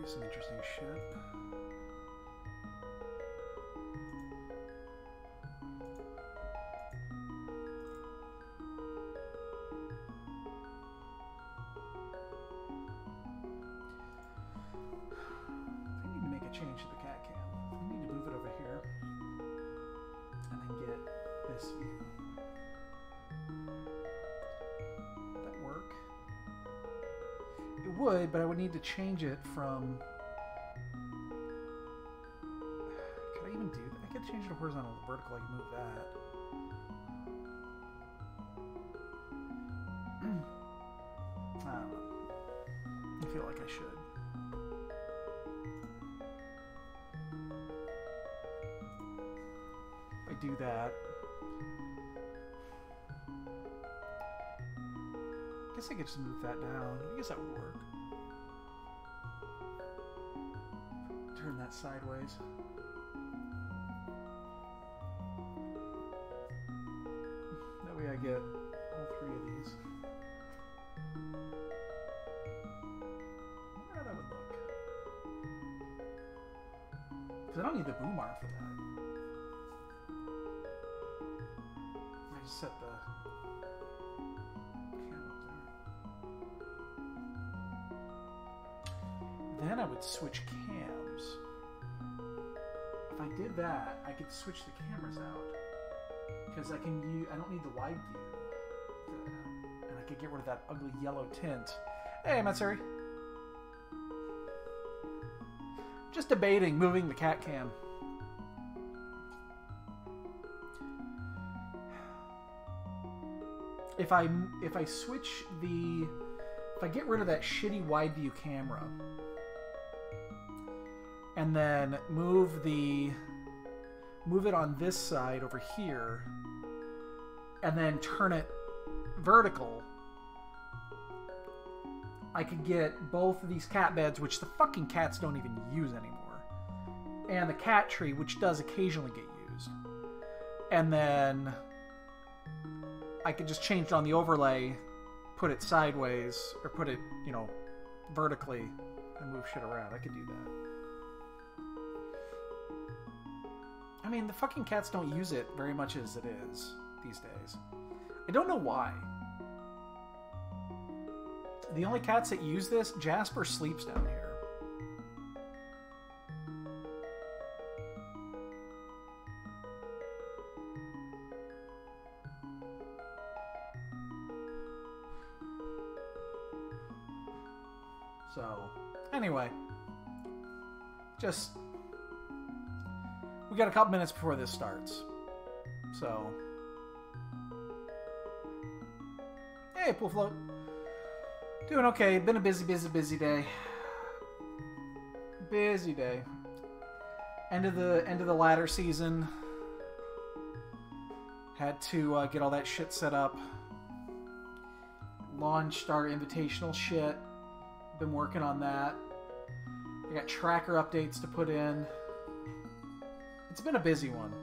Some interesting shit. I need to make a change to the cat cam. I need to move it over here and then get this view. Would that work? It would, but I would need to change it from... Could I even do that? I could change it to horizontal to vertical. I can move that. I don't know. I feel like I should. If I do that... I guess I could just move that down. I guess that would work. Turn that sideways. That way I get all three of these. I wonder how that would look. Because I don't need the boom arm for that. I just set the... Then I would switch cams. If I did that, I could switch the cameras out. Because I can use, I don't need the wide view. And I could get rid of that ugly yellow tint. Hey, Matsuri. Just debating moving the cat cam. If I switch the... If I get rid of that shitty wide view camera... and then move it on this side over here, and then turn it vertical, I could get both of these cat beds, which the fucking cats don't even use anymore, and the cat tree, which does occasionally get used, and then I could just change it on the overlay, put it sideways, or put it, you know, vertically, and move shit around. I could do that. I mean, the fucking cats don't use it very much as it is these days. I don't know why. The only cats that use this, Jasper sleeps down here. So, anyway. Just... We got a couple minutes before this starts. So... Hey, Pool Float. Doing okay. Been a busy day. Busy day. End of the ladder season. Had to get all that shit set up. Launched our invitational shit. Been working on that. I got tracker updates to put in. It's been a busy one.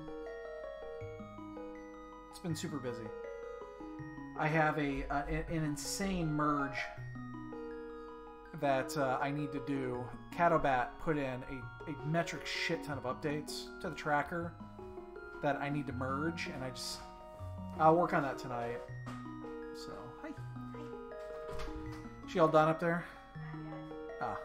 It's been super busy. I have an insane merge that I need to do. Catobat put in a metric shit ton of updates to the tracker that I need to merge, and I'll work on that tonight. So, hi. She all done up there? Ah.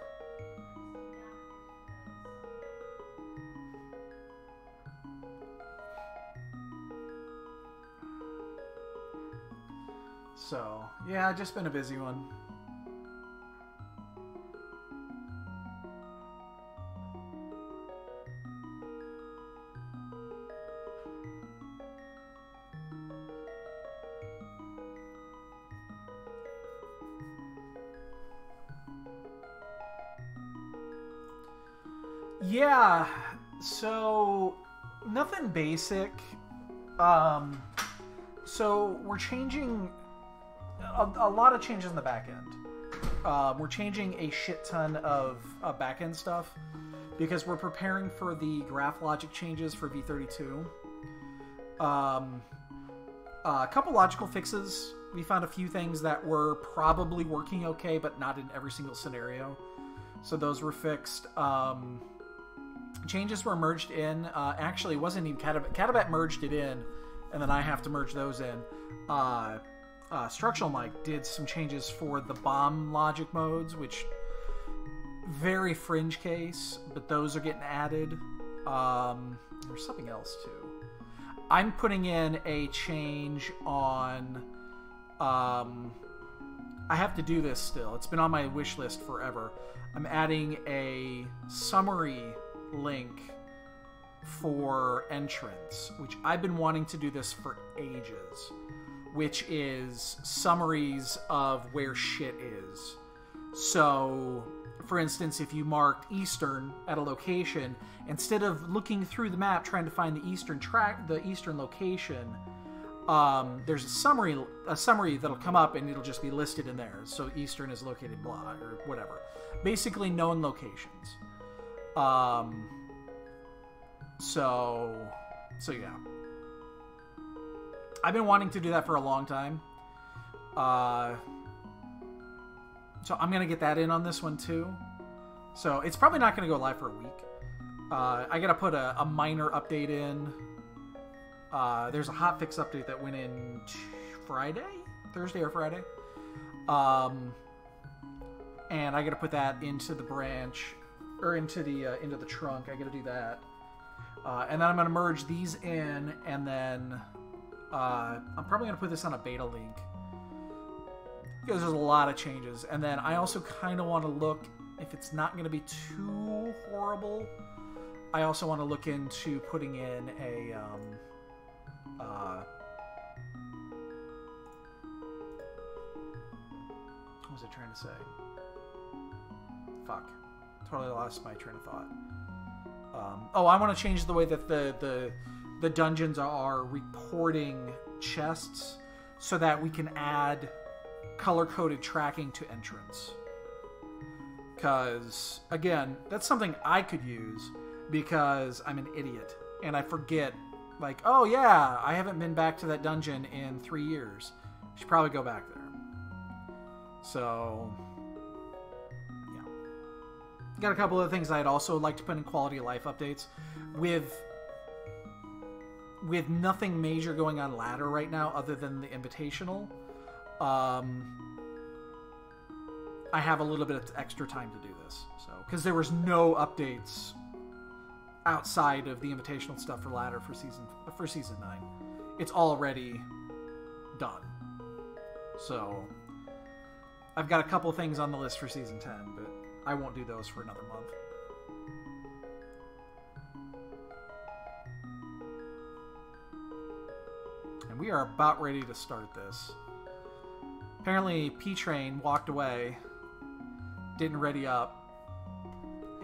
So, yeah, just been a busy one. Yeah, so nothing basic. So we're changing a lot of changes in the back end. We're changing a shit ton of back end stuff because we're preparing for the graph logic changes for v32. A couple logical fixes. We found a few things that were probably working okay, but not in every single scenario. So those were fixed. Changes were merged in. Actually, it wasn't even Catabat merged it in, and then I have to merge those in. Structural Mic did some changes for the bomb logic modes, which very fringe case, but those are getting added. There's something else too. I'm putting in a change on. I have to do this still. It's been on my wish list forever. I'm adding a summary link for entrance, which I've been wanting to do this for ages, which is summaries of where shit is. So, for instance, if you marked Eastern at a location, instead of looking through the map trying to find the Eastern location, there's a summary that'll come up and it'll just be listed in there. So Eastern is located blah or whatever. Basically known locations. So yeah. I've been wanting to do that for a long time. So I'm going to get that in on this one too. So it's probably not going to go live for a week. I got to put a minor update in. There's a hotfix update that went in Thursday or Friday. And I got to put that into the branch, or into the trunk. I got to do that. And then I'm going to merge these in, and then I'm probably going to put this on a beta link, because there's a lot of changes. And then I also kind of want to look, if it's not going to be too horrible, I also want to look into putting in a what was I trying to say? Fuck. Totally lost my train of thought. I want to change the way that the dungeons are reporting chests so that we can add color-coded tracking to entrance. Because, again, that's something I could use because I'm an idiot. And I forget, like, oh yeah, I haven't been back to that dungeon in 3 years. I should probably go back there. So, yeah. Got a couple of things I'd also like to put in quality of life updates. With nothing major going on ladder right now other than the invitational, I have a little bit of extra time to do this. So, because there was no updates outside of the invitational stuff for ladder for season 9. It's already done. So I've got a couple things on the list for season 10, but I won't do those for another month. And we are about ready to start this. Apparently P-Train walked away, didn't ready up,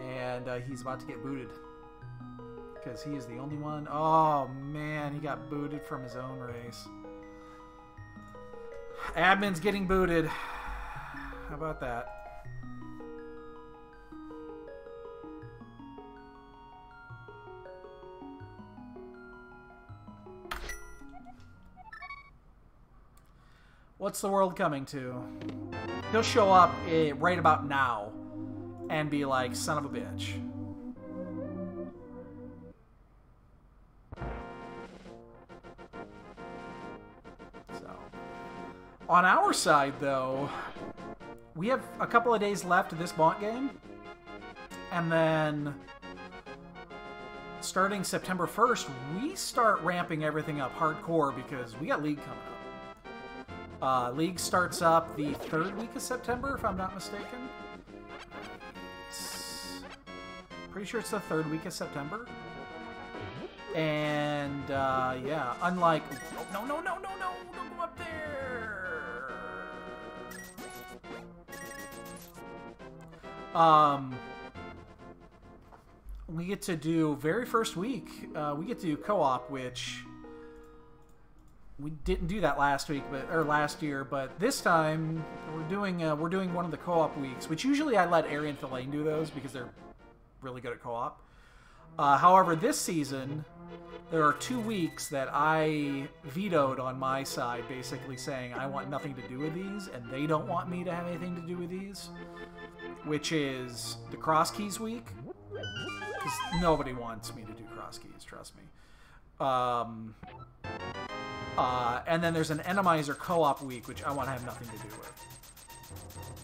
and he's about to get booted. Because he is the only one. Oh man, he got booted from his own race. Admin's getting booted. How about that? What's the world coming to? He'll show up right about now and be like, son of a bitch. On our side, though, we have a couple of days left of this Bont game. And then, starting September 1st, we start ramping everything up hardcore because we got League coming up. League starts up the 3rd week of September, if I'm not mistaken. Pretty sure it's the 3rd week of September. And, yeah, unlike... No, don't go up there! We get to do, very first week, we get to do co-op, which we didn't do that last year, but this time we're doing one of the co-op weeks, which usually I let Ari and Filane do those because they're really good at co-op. However, this season, there are 2 weeks that I vetoed on my side, basically saying I want nothing to do with these, and they don't want me to have anything to do with these, which is the cross keys week, because nobody wants me to do cross keys, trust me. And then there's an Enemizer co-op week, which I want to have nothing to do with.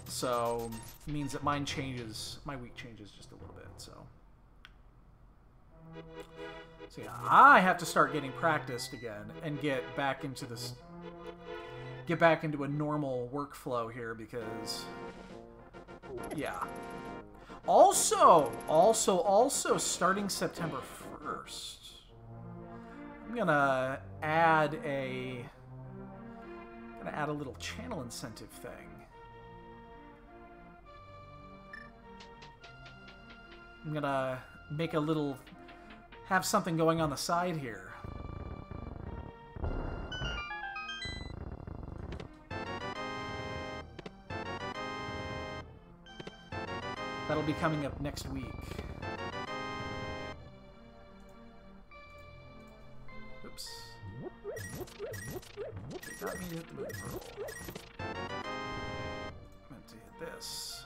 So, it means that my week changes just a little bit, so. So yeah, I have to start getting practiced again and get back into a normal workflow here because, yeah. Also, starting September 1st, I'm gonna add a little channel incentive thing. I'm gonna make have something going on the side here. That'll be coming up next week. Oops. They got me to hit the move roll. I meant to hit this.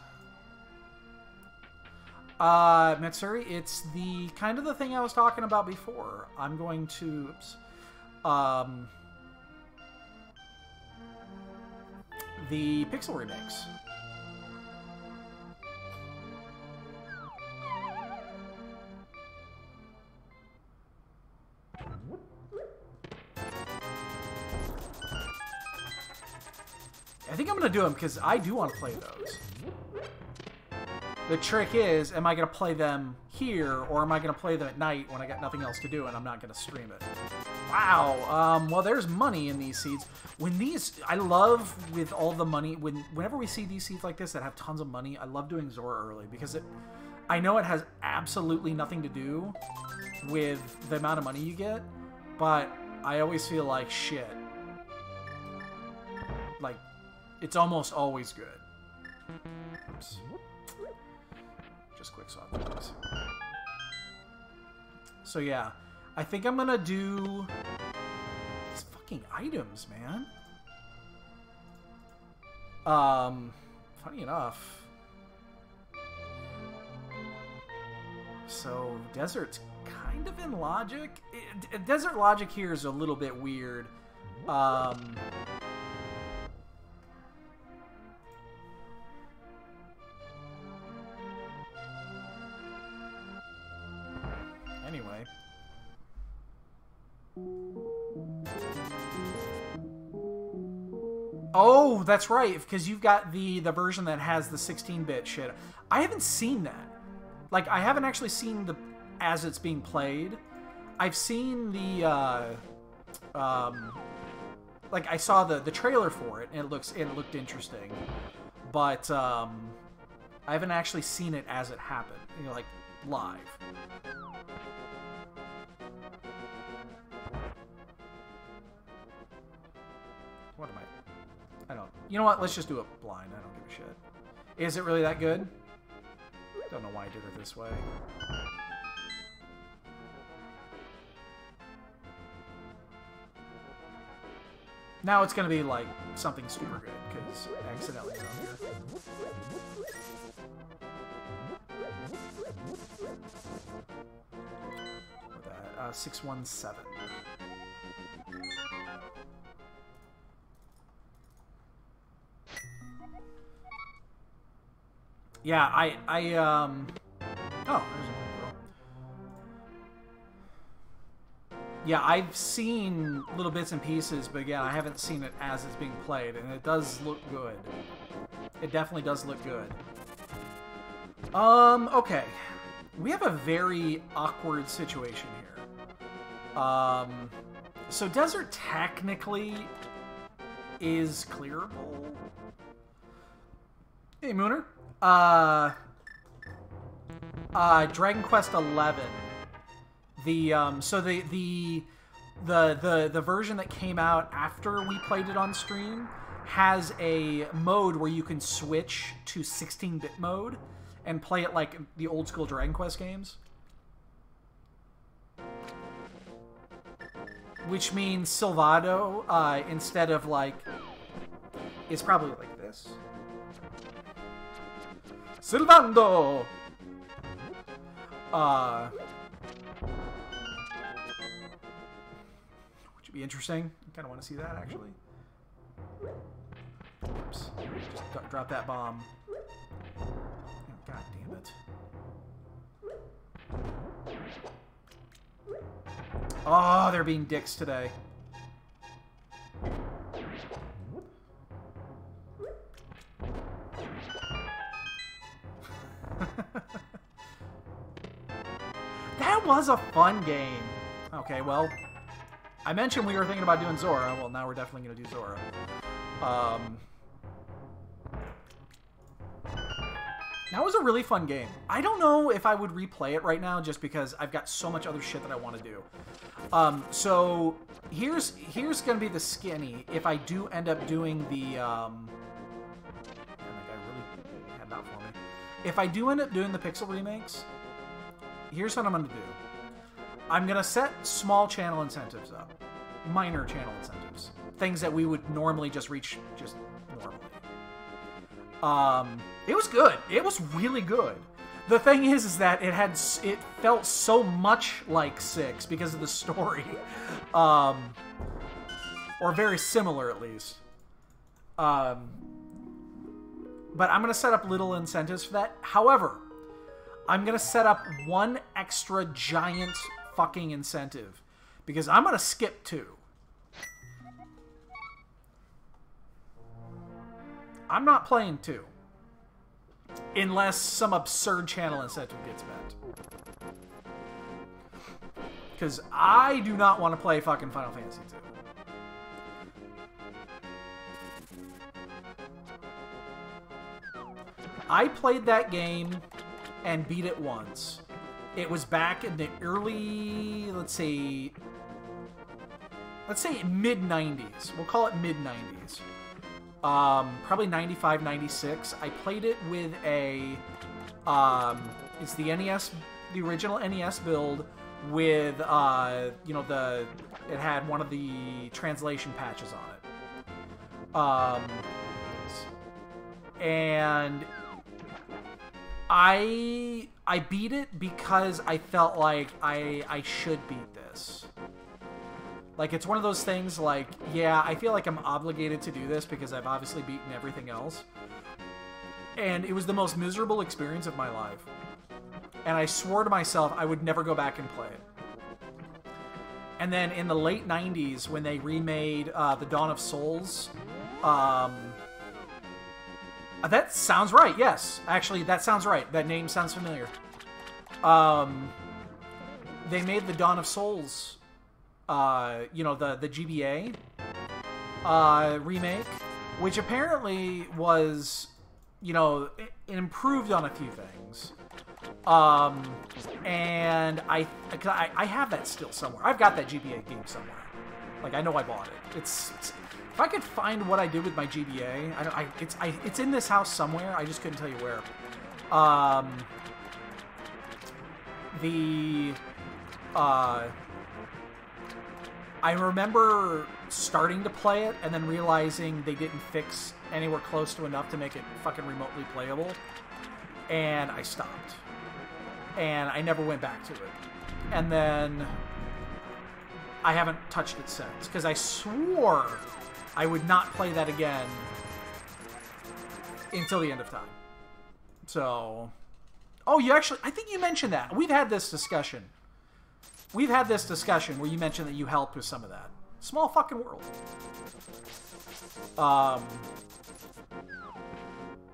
Mitsuri, it's the kind of the thing I was talking about before. I'm going to, the Pixel remakes. I think I'm going to do them because I do want to play those. The trick is, am I going to play them here, or am I going to play them at night when I got nothing else to do and I'm not going to stream it? Wow. Well, there's money in these seeds. When these, I love with all the money, whenever we see these seeds like this that have tons of money, I love doing Zora early because I know it has absolutely nothing to do with the amount of money you get, but I always feel like shit. Like, it's almost always good. Oops. Just quick swap those. So yeah, I think I'm gonna do these fucking items, man. Funny enough. So Desert's kind of in Logic. Desert Logic here is a little bit weird. Anyway. Oh, that's right, because you've got the version that has the 16-bit shit. I haven't seen that. Like, I haven't actually seen the as it's being played. I've seen the like I saw the trailer for it and it looked interesting. But I haven't actually seen it as it happened, you know, like live. What am I don't. You know what? Let's just do it blind. I don't give a shit. Is it really that good? Don't know why I did it this way. Now it's gonna be like something super good because I accidentally got here. With that, 617. Yeah, oh, there's a girl. Yeah, I've seen little bits and pieces, but again, I haven't seen it as it's being played, and it does look good. It definitely does look good. Okay. We have a very awkward situation here. So Desert technically is clearable. Hey, Mooner. Dragon Quest XI. So the version that came out after we played it on stream has a mode where you can switch to 16-bit mode and play it like the old school Dragon Quest games. which means Silvado, instead of like, it's probably like this. Silvando! Which would be interesting. I kind of want to see that, actually. Oops. Just drop that bomb. Oh, God damn it. Oh, they're being dicks today. That was a fun game. Okay, well, I mentioned we were thinking about doing Zora. Well, now we're definitely going to do Zora. That was a really fun game. I don't know if I would replay it right now just because I've got so much other shit that I want to do. So here's going to be the skinny. If I do end up doing the... that guy really had that for me. If I do end up doing the Pixel remakes, here's what I'm going to do. I'm going to set small channel incentives up. Minor channel incentives. Things that we would normally just reach just normally. It was good. It was really good. The thing is that it felt so much like 6 because of the story. Or very similar, at least. But I'm going to set up little incentives for that. However, I'm going to set up one extra giant fucking incentive. Because I'm going to skip 2. I'm not playing 2. Unless some absurd channel incentive gets met. Because I do not want to play fucking Final Fantasy 2. I played that game and beat it once. It was back in the early, let's say mid-90s. We'll call it mid-90s. Probably 95, 96. I played it with a, it's the NES, the original NES build with, you know, it had one of the translation patches on it. And I beat it because I felt like I should beat this. Like, it's one of those things, like, yeah, I feel like I'm obligated to do this because I've obviously beaten everything else. And it was the most miserable experience of my life. And I swore to myself I would never go back and play it. And then in the late 90s, when they remade The Dawn of Souls, that sounds right, yes. Actually, that sounds right. That name sounds familiar. They made The Dawn of Souls... you know, the GBA remake, which apparently was, you know, it improved on a few things. And I have that still somewhere. I've got that GBA game somewhere. Like, I know I bought it. It's if I could find what I did with my GBA, it's in this house somewhere. I just couldn't tell you where. I remember starting to play it and then realizing they didn't fix anywhere close to enough to make it fucking remotely playable. And I stopped. And I never went back to it. And then I haven't touched it since. Because I swore I would not play that again until the end of time. So... Oh, you actually... I think you mentioned that. We've had this discussion. We've had this discussion where you mentioned that you helped with some of that. Small fucking world.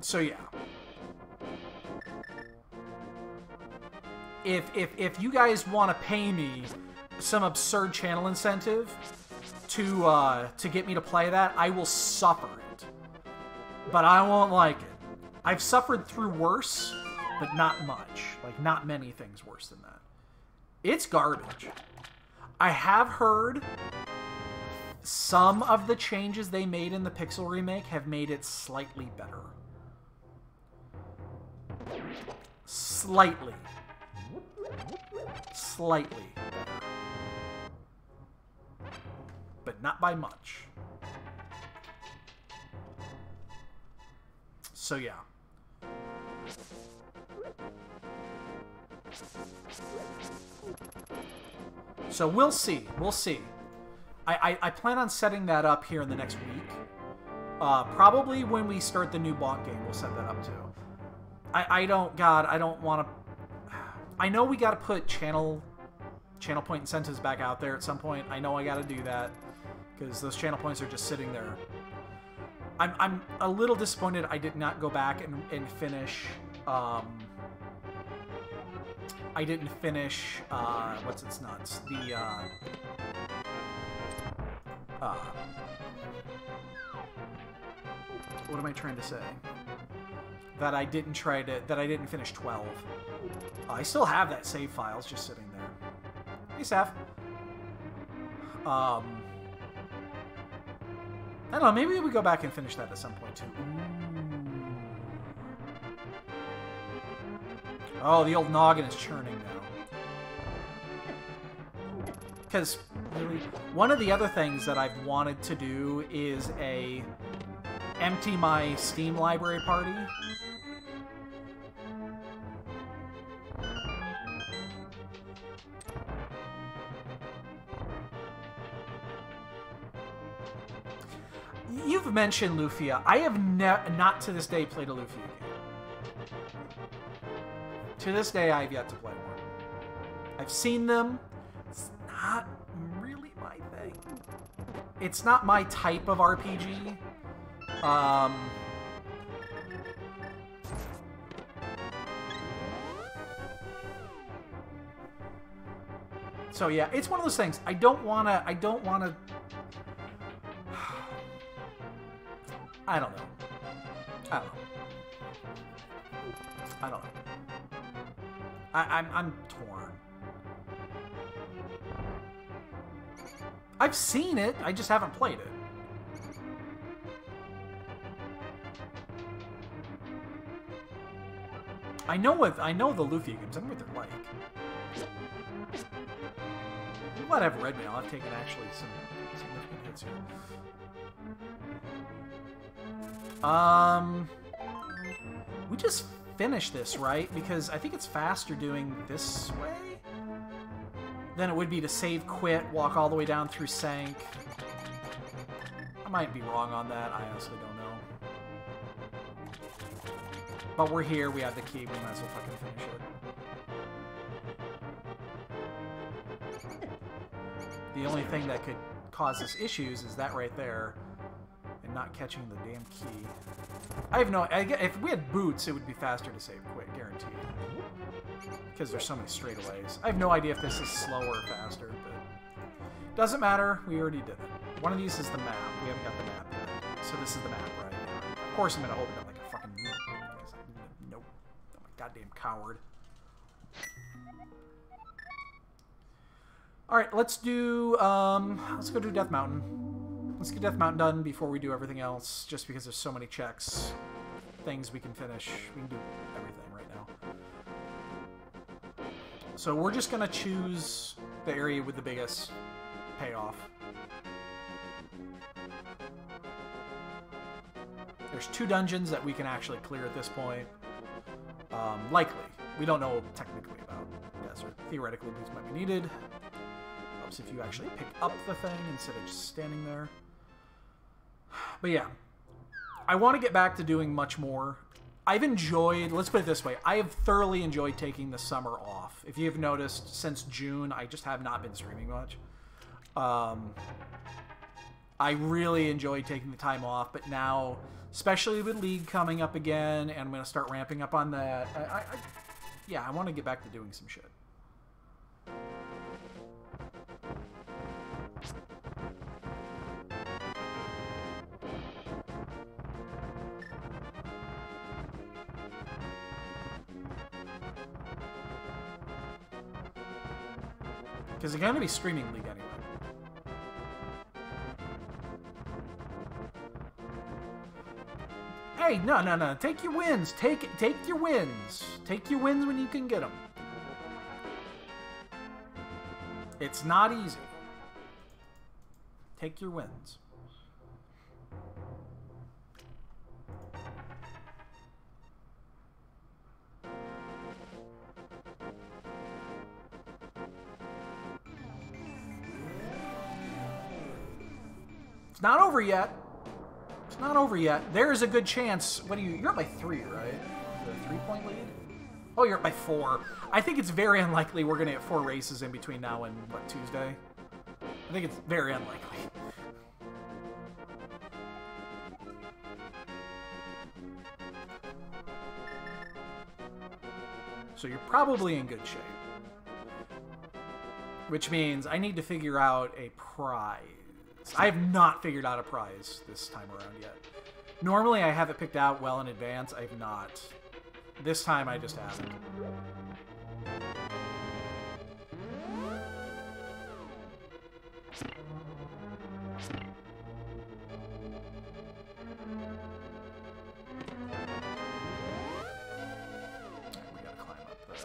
So yeah. If you guys want to pay me some absurd channel incentive to get me to play that, I will suffer it. But I won't like it. I've suffered through worse, but not much. Like, not many things worse than that. It's garbage. I have heard some of the changes they made in the Pixel remake have made it slightly better. Slightly. Slightly better. but not by much. So yeah. So we'll see. We'll see. I plan on setting that up here in the next week. Probably when we start the new bot game, we'll set that up too. I don't want to... I know we got to put channel point incentives back out there at some point. I know I got to do that because those channel points are just sitting there. I'm a little disappointed I did not go back and finish... I didn't finish... what's its nuts? The... what am I trying to say? That I didn't finish 12. I still have that save file. It's just sitting there. Hey, Saf. I don't know. Maybe we go back and finish that at some point too. Oh, the old noggin is churning now. Because really, one of the other things that I've wanted to do is empty my Steam library party. You've mentioned Lufia. I have not to this day played a Lufia game. To this day, I have yet to play one. I've seen them. It's not really my thing. It's not my type of RPG. So yeah, it's one of those things. I don't wanna I don't know. I'm torn. I've seen it, I just haven't played it. I know the Lufia games. I know what they're like. You might have Red Mail. I've taken actually some significant hits here. We just finished this, right? Because I think it's faster doing this way than it would be to save, quit, walk all the way down through Sank. I might be wrong on that. I honestly don't know. But we're here, we have the key, we might as well fucking finish it. The only thing that could cause us issues is that right there, and not catching the damn key. I have no... If we had boots, it would be faster to save quick, guaranteed. Because there's so many straightaways. I have no idea if this is slower or faster, but... Doesn't matter, we already did it. One of these is the map. We haven't got the map yet. So this is the map right now. Of course I'm going to open it like a fucking... Nope. I'm a goddamn coward. Alright, let's do... let's go do Death Mountain. Let's get Death Mountain done before we do everything else, just because there's so many checks. Things we can finish. We can do everything right now. So we're just going to choose the area with the biggest payoff. There's 2 dungeons that we can actually clear at this point. Likely. We don't know technically about desert. Theoretically, these might be needed. Helps if you actually pick up the thing instead of just standing there. But yeah. I want to get back to doing much more. I've enjoyed... Let's put it this way. I have thoroughly enjoyed taking the summer off. If you've noticed, since June, I just have not been streaming much. I really enjoyed taking the time off, but now... Especially with League coming up again, and I'm going to start ramping up on that. Yeah, I want to get back to doing some shit. Because I'm going to be streaming League anyway. Hey, no. Take your wins. Take your wins. Take your wins when you can get them. It's not easy. Take your wins. It's not over yet. It's not over yet. There is a good chance. What do you? You're up by 3, right? The 3-point lead. Oh, you're up by 4. I think it's very unlikely we're gonna get 4 races in between now and what, Tuesday. I think it's very unlikely. So you're probably in good shape. Which means I need to figure out a prize. I have not figured out a prize this time around yet. Normally I have it picked out well in advance. I have not. This time I just haven't. We gotta climb up there.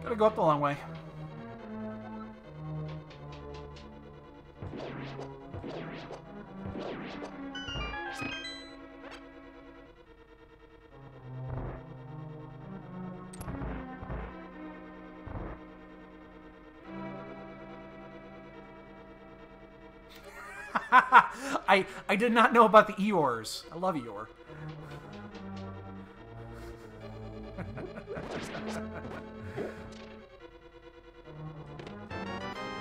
Gotta go up the long way. I did not know about the Eeyores. I love Eeyore.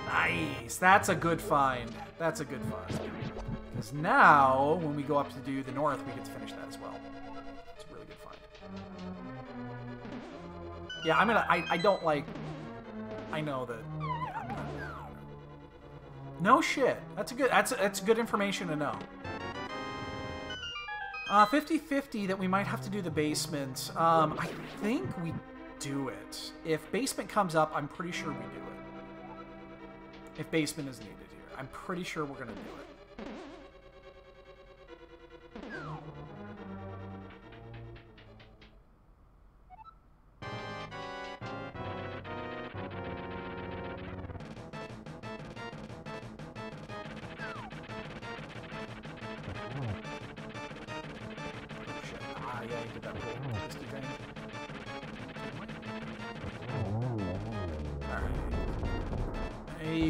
Nice. That's a good find. That's a good find. Because now, when we go up to do the north, we get to finish that as well. It's a really good find. Yeah, I'm gonna... I don't like... I know that... No shit. That's good information to know. 50-50 that we might have to do the basement. I think we do it. If basement comes up, I'm pretty sure we do it. If basement is needed here. I'm pretty sure we're gonna do it.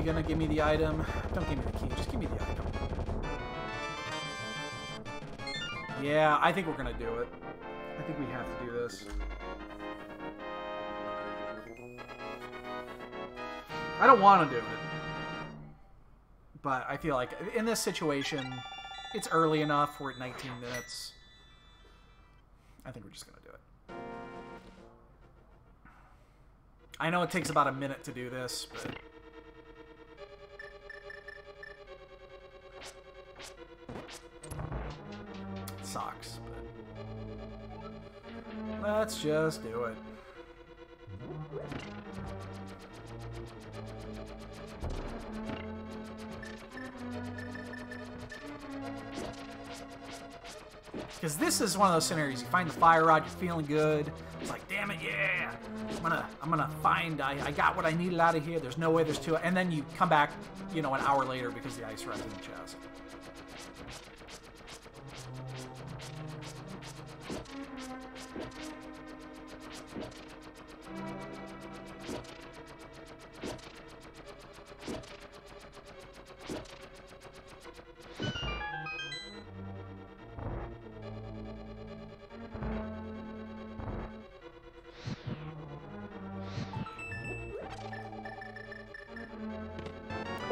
Gonna give me the item. Don't give me the key, just give me the item. Yeah, I think we're gonna do it. I think we have to do this. I don't want to do it. But I feel like in this situation, it's early enough. We're at 19 minutes. I think we're just gonna do it. I know it takes about a minute to do this, but... sucks, but let's just do it. Because this is one of those scenarios, you find the fire rod, you're feeling good. It's like, damn it, yeah! I'm gonna find, I got what I needed out of here, there's no way there's 2, and then you come back, you know, an hour later because the ice rod's in the chest.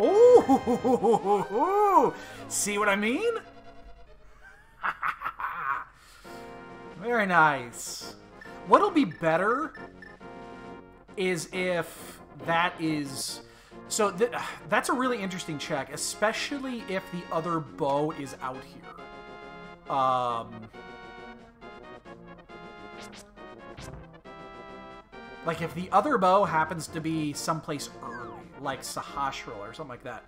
Ooh! See what I mean? Very nice. What'll be better is if that is... So that's a really interesting check, especially if the other bow is out here. Like if the other bow happens to be someplace early, like Sahasrah or something like that.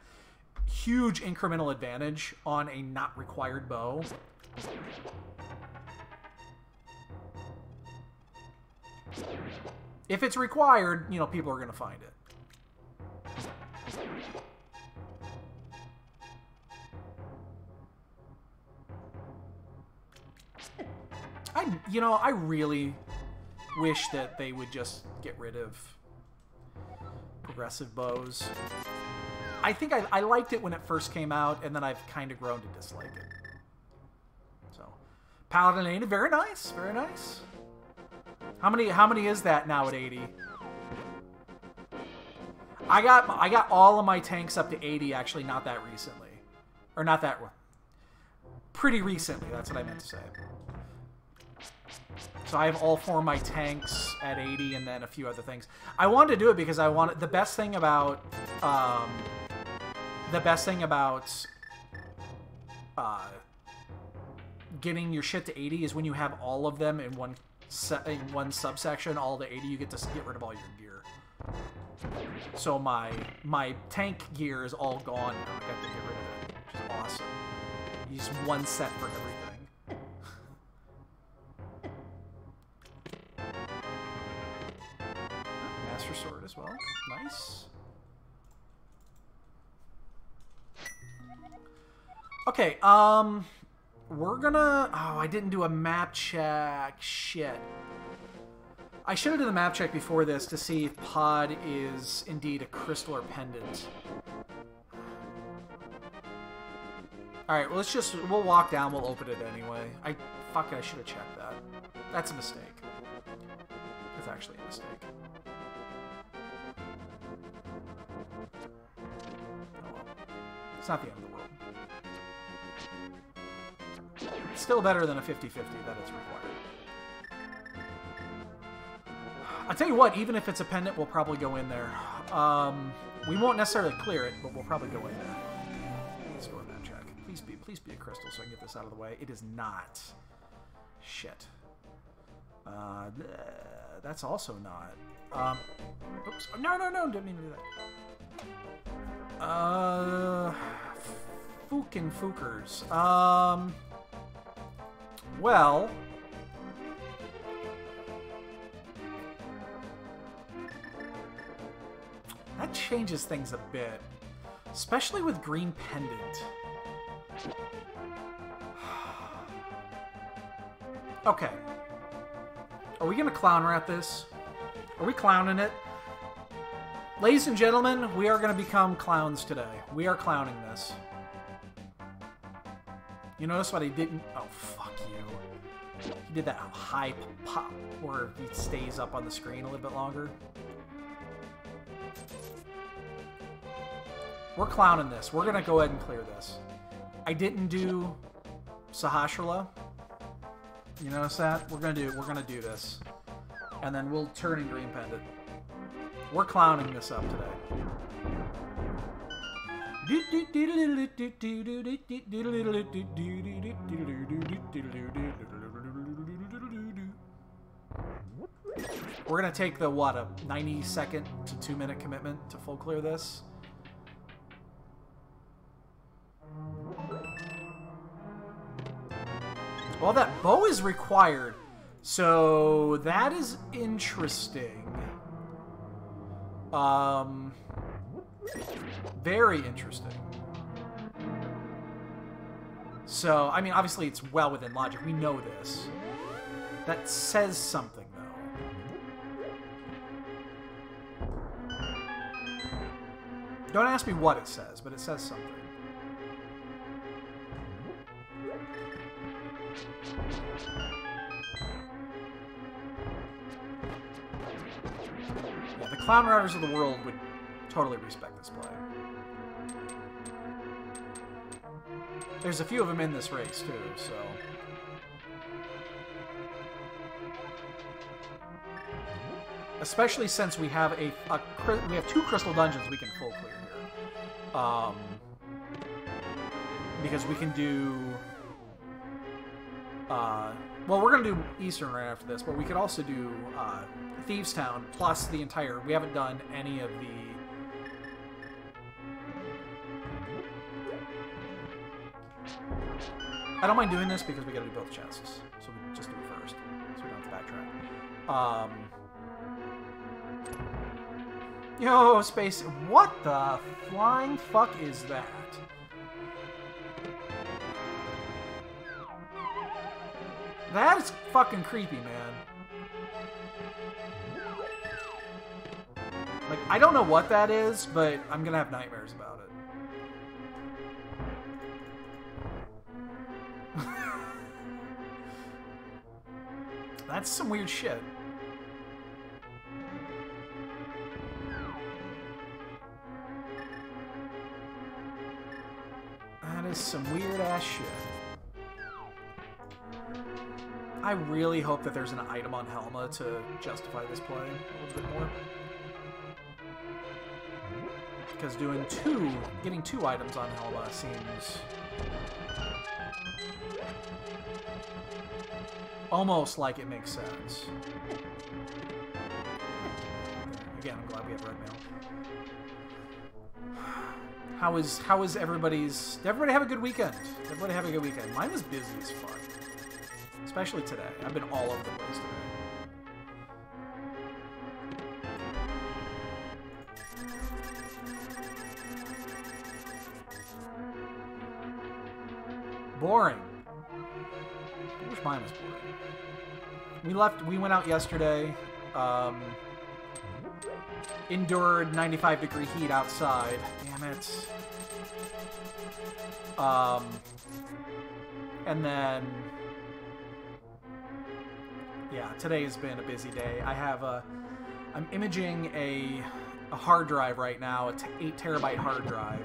Huge incremental advantage on a not required bow. If it's required, you know, people are going to find it. I really wish that they would just get rid of progressive bows. I think I liked it when it first came out, and then I've kind of grown to dislike it. So, Paladin 80, very nice, very nice. How many is that now at 80? I got all of my tanks up to 80 actually not that recently. Or not that pretty recently, that's what I meant to say. So I have all 4 of my tanks at 80 and then a few other things. I wanted to do it because I wanted the best thing about getting your shit to 80 is when you have all of them in one subsection, all the 80, you get to get rid of all your gear. So my tank gear is all gone now. I got to get rid of it, which is awesome. Use one set for everything. Master sword as well. Nice. Okay, we're gonna... Oh, I didn't do a map check. Shit. I should have done the map check before this to see if Pod is indeed a crystal or pendant. Alright, well, we'll walk down, we'll open it anyway. Fuck it, I should have checked that. That's a mistake. That's actually a mistake. Oh well. It's not the end of the world. It's still better than a 50-50 that it's required. I'll tell you what, even if it's a pendant, we'll probably go in there. We won't necessarily clear it, but we'll probably go in there. Let's go in that check. Please be a crystal so I can get this out of the way. It is not. Shit. That's also not. Oops. No, didn't mean to do that. Fucking Fookers. Well... That changes things a bit. Especially with Green Pendant. Okay. Are we going to clown rat this? Are we clowning it? Ladies and gentlemen, we are going to become clowns today. We are clowning this. You notice what he didn't... Oh, fuck you. He did that high pop where he stays up on the screen a little bit longer. We're clowning this. We're going to go ahead and clear this. I didn't do Sahasrara. You notice that? We're gonna do this. And then we'll turn in Green Pendant. We're clowning this up today. We're gonna take the, what, a 90-second to 2-minute commitment to full clear this. Well, that bow is required, so that is interesting. Very interesting. So, I mean, obviously it's well within logic. We know this. That says something, though. Don't ask me what it says, but it says something. Yeah, the Clown Riders of the world would totally respect this play. There's a few of them in this race, too, so... Especially since we have we have 2 crystal dungeons we can full clear here. Because we can do... well, we're going to do Eastern right after this, but we could also do Thieves Town plus the entire... We haven't done any of the... I don't mind doing this because we got to do both chests, so we just do it first, so we don't have to backtrack. Yo, space. What the flying fuck is that? That is fucking creepy, man. Like, I don't know what that is, but I'm gonna have nightmares about it. That's some weird shit. That is some weird ass shit. I really hope that there's an item on Helma to justify this play a little bit more. Because getting two items on Helma seems almost like it makes sense. Again, I'm glad we have red mail. How is everybody's... Did everybody have a good weekend? Did everybody have a good weekend? Mine was busy as fuck. Especially today. I've been all over the place today. Boring. I wish mine was boring. We went out yesterday. Endured 95-degree heat outside. Damn it. And then... Yeah, today has been a busy day. I'm imaging a hard drive right now, an 8 terabyte hard drive,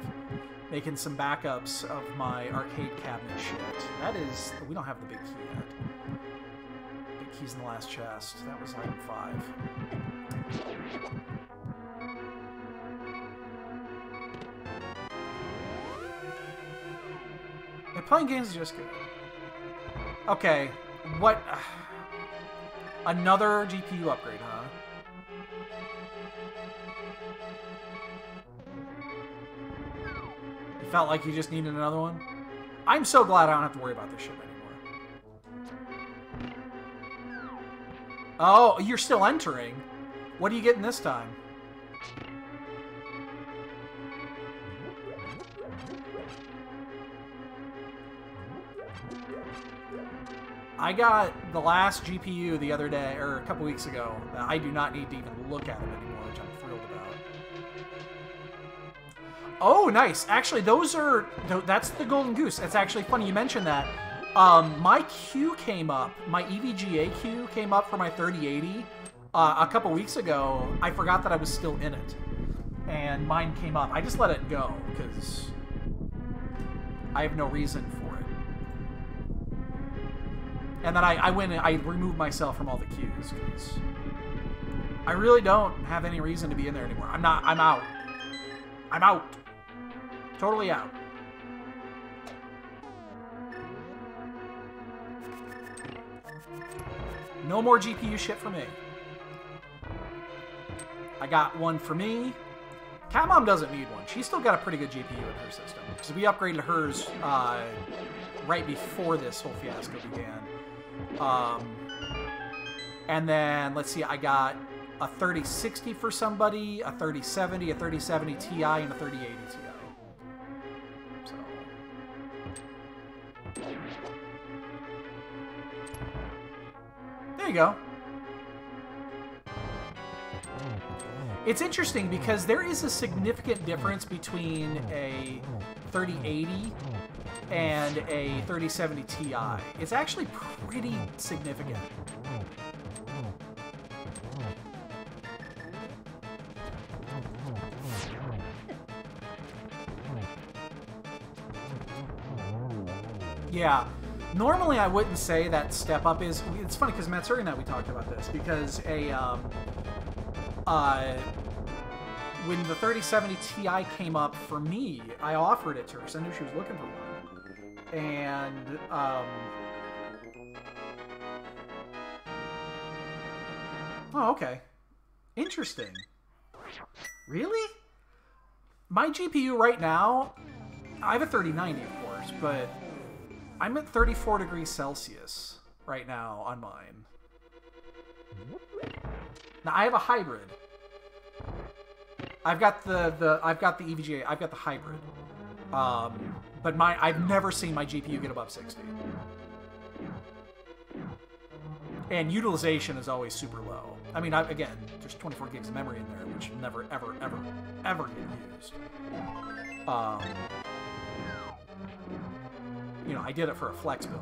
making some backups of my arcade cabinet shit. That is, we don't have the big key yet. Big key's in the last chest. That was item 5. Yeah, playing games is just good. Okay, what... Another GPU upgrade, huh? You felt like you just needed another one? I'm so glad I don't have to worry about this shit anymore. Oh, you're still entering? What are you getting this time? I got the last GPU the other day, or a couple weeks ago, that I do not need to even look at it anymore, which I'm thrilled about. Oh, nice. Actually, that's the Golden Goose. It's actually funny you mentioned that. My queue came up, my EVGA queue came up for my 3080 a couple weeks ago. I forgot that I was still in it. And mine came up. I just let it go, because I have no reason for it. And then I went and I removed myself from all the queues, because I really don't have any reason to be in there anymore. I'm out. I'm out. Totally out. No more GPU shit for me. I got one for me. Cat Mom doesn't need one. She's still got a pretty good GPU in her system, because we upgraded hers right before this whole fiasco began. And then, let's see, I got a 3060 for somebody, a 3070, a 3070 Ti, and a 3080 Ti. So. There you go. It's interesting because there is a significant difference between a 3080 and a 3070 Ti. It's actually pretty significant. Yeah. Normally I wouldn't say that step up is... It's funny because Matsuri and I, we talked about this, because when the 3070 Ti came up for me, I offered it to her because I knew she was looking for one. And, oh, okay. Interesting. Really? My GPU right now, I have a 3090, of course, but I'm at 34 degrees Celsius right now on mine. Now, I have a hybrid. I've got the EVGA. I've got the hybrid. But I've never seen my GPU get above 60. And utilization is always super low. I mean, again, there's 24 gigs of memory in there, which never, ever, ever, ever get used. You know, I did it for a flex build,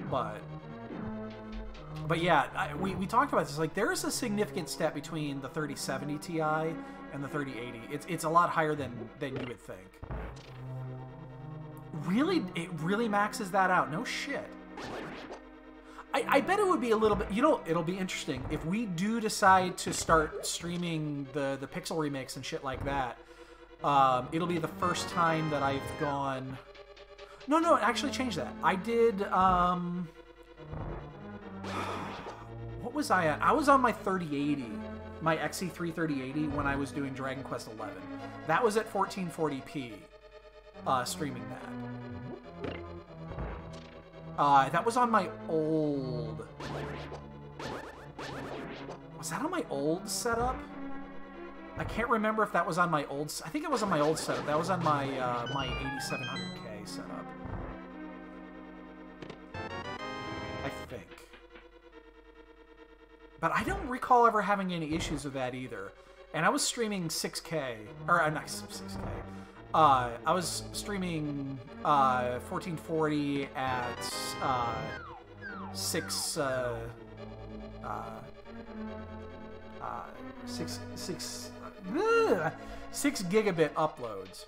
but yeah, we talked about this. Like, there is a significant step between the 3070 Ti and the 3080. It's a lot higher than you would think. Really, it really maxes that out. No shit. I bet it would be a little bit... You know, it'll be interesting. If we do decide to start streaming the Pixel remakes and shit like that, it'll be the first time that I've gone... No, actually change that. I did... What was I at? I was on my 3080, my XE3 3080, when I was doing Dragon Quest XI. That was at 1440p, streaming that. That was on my old... Was that on my old setup? I can't remember if that was on my old... I think it was on my old setup. That was on my my 8700K setup. I think. But I don't recall ever having any issues with that either. And I was streaming 6K. Or, not 6K. I was streaming 1440 at 6 gigabit uploads.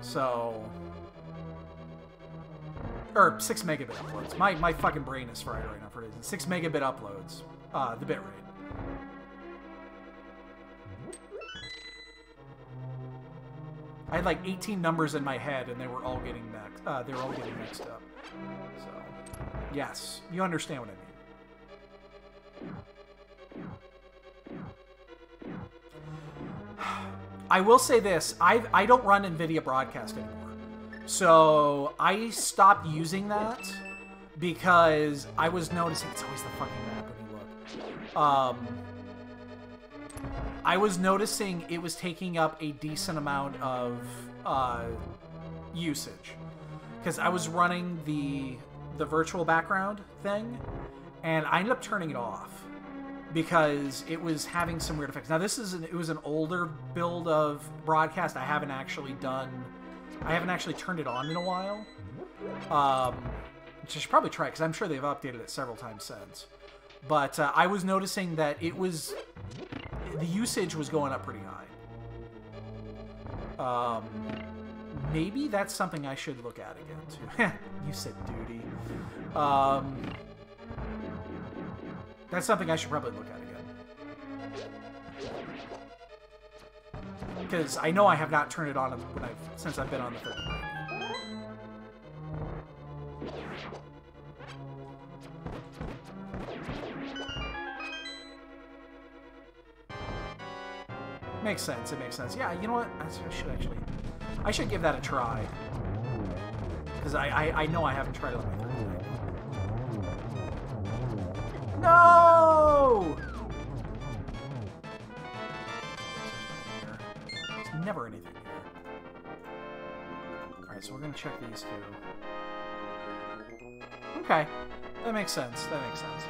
So, or 6 megabit uploads. My fucking brain is fried right now for a reason. 6 megabit uploads. The bitrate. I had like 18 numbers in my head, and they were all getting mixed. They were all getting mixed up. So, yes, you understand what I mean. I will say this: I don't run NVIDIA Broadcast anymore, so I stopped using that because I was noticing it's always the fucking map when you look. I was noticing it was taking up a decent amount of usage because I was running the virtual background thing, and I ended up turning it off because it was having some weird effects. Now it was an older build of Broadcast. I haven't actually turned it on in a while. Which I should probably try because I'm sure they've updated it several times since. But I was noticing that the usage was going up pretty high. Maybe that's something I should look at again, too. You said duty. That's something I should probably look at again. Because I know I have not turned it on since I've been on the 30. Makes sense. It makes sense. Yeah, you know what? I should give that a try. Because I know I haven't tried it on my 30. No! There's never anything here. Alright, so we're going to check these two. Okay. That makes sense. That makes sense.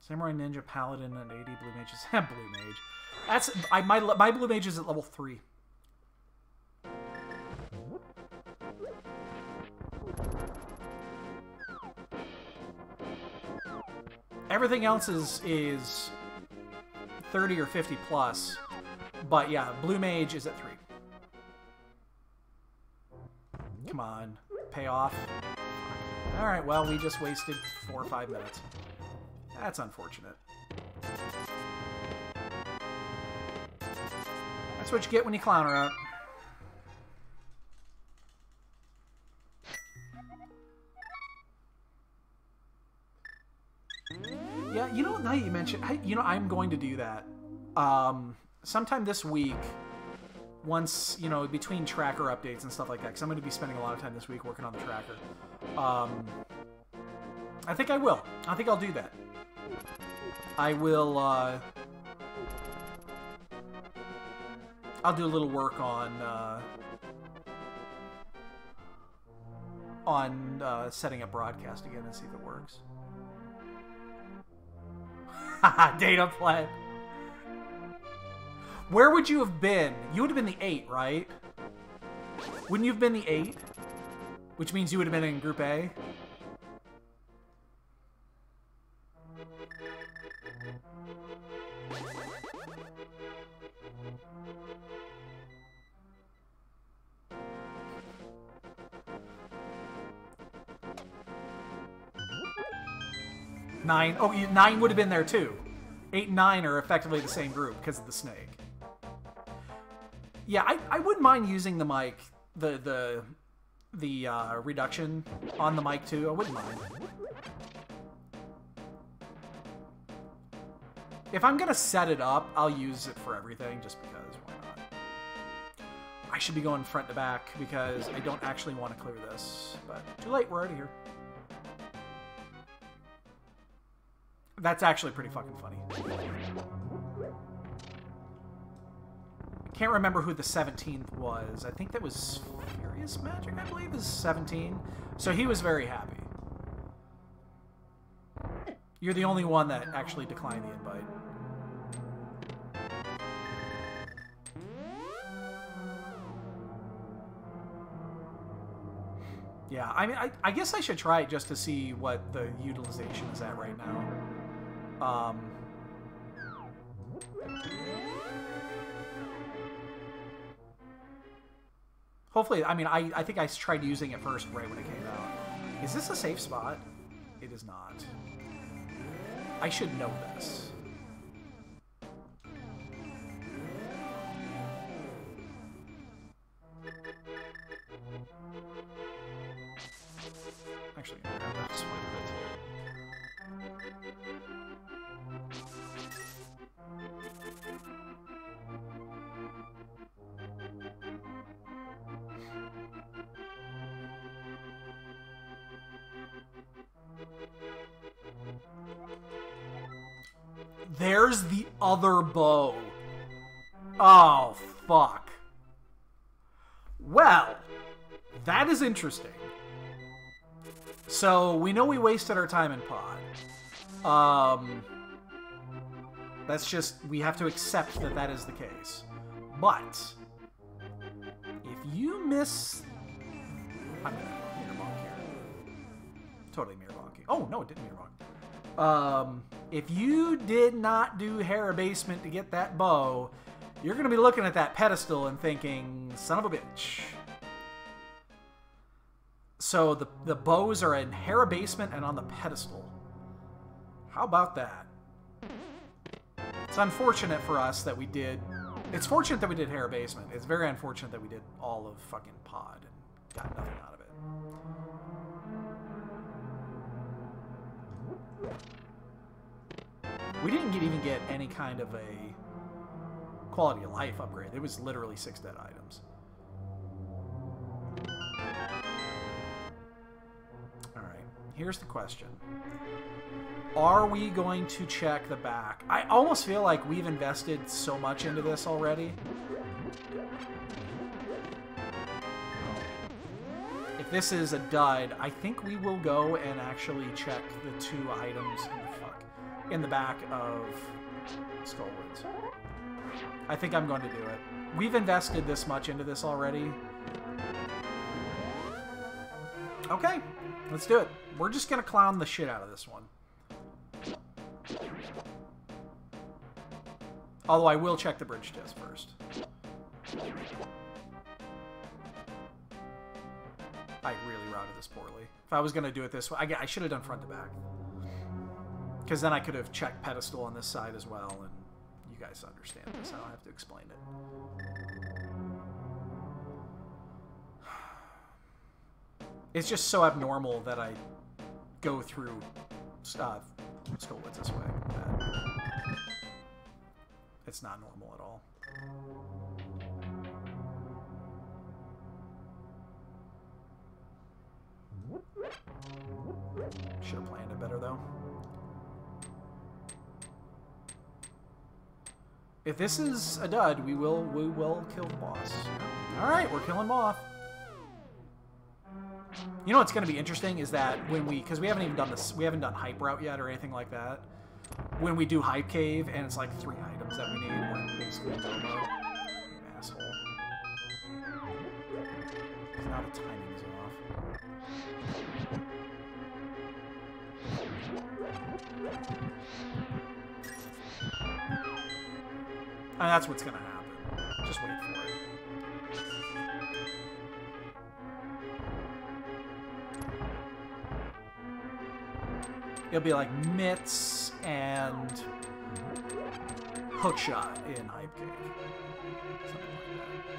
Samurai Ninja, Paladin, and 80 Blue Mages. Blue Mage. That's my Blue Mage is at level 3. Everything else is 30 or 50 plus, but yeah, Blue Mage is at 3. Come on, pay off. All right, well, we just wasted 4 or 5 minutes. That's unfortunate. That's what you get when you clown around. Yeah, you know, now you mentioned, I'm going to do that. Sometime this week, once, between tracker updates and stuff like that, because I'm going to be spending a lot of time this week working on the tracker. I think I will. I think I'll do that. I will, I'll do a little work on setting up broadcast again and see if it works. Haha, data play. Where would you have been? You would have been the 8, right? Wouldn't you have been the 8? Which means you would have been in Group A? Nine. Oh, 9 would have been there too. 8 and 9 are effectively the same group because of the snake. Yeah, I wouldn't mind using the mic, the reduction on the mic too. I wouldn't mind. If I'm gonna set it up, I'll use it for everything just because. Why not? I should be going front to back because I don't actually want to clear this, but too late. We're already here. That's actually pretty fucking funny. Can't remember who the 17th was. I think that was Furious Magic, I believe, is 17. So he was very happy. You're the only one that actually declined the invite. Yeah, I mean, I guess I should try it just to see what the utilization is at right now. Hopefully, I mean, I think I tried using it first right when it came out. Is this a safe spot? It is not. I should know this. Actually, I'm gonna grab this one a bit. There's the other bow. Oh, fuck. Well, that is interesting. So, we know we wasted our time in pod. That's just, we have to accept that that is the case. But, if you miss... I'm gonna mirror bonk here. Totally mirror bonking. Oh, no, it didn't mirror bonk. If you did not do hair abasement to get that bow, you're going to be looking at that pedestal and thinking, son of a bitch. So the bows are in hair abasement and on the pedestal. How about that? It's unfortunate for us that we did... It's fortunate that we did hair abasement. It's very unfortunate that we did all of fucking pod and got nothing out of it. We didn't even get any kind of a quality of life upgrade. It was literally 6 dead items. Alright, here's the question. Are we going to check the back? I almost feel like we've invested so much into this already. If this is a dud, I think we will go and actually check the 2 items in the back of Skullwoods. I think I'm going to do it. We've invested this much into this already. Okay, let's do it. We're just going to clown the shit out of this one. Although I will check the bridge test first. I really routed this poorly. If I was going to do it this way, I should have done front to back. Because then I could have checked pedestal on this side as well, and you guys understand this. I don't have to explain it. It's just so abnormal that I go through Skullwoods this way. It's not normal at all. Should have planned it better, though. If this is a dud, we will kill the boss. All right, we're killing Moth. You know what's going to be interesting is that when because we haven't even done this, we haven't done Hype Route yet or anything like that. When we do Hype Cave and it's like 3 items that we need, we're basically in mode. You asshole. Now the timing's off. And that's what's going to happen. Just wait for it. It'll be like Mitts and Hookshot in Hype Cave. Something like that.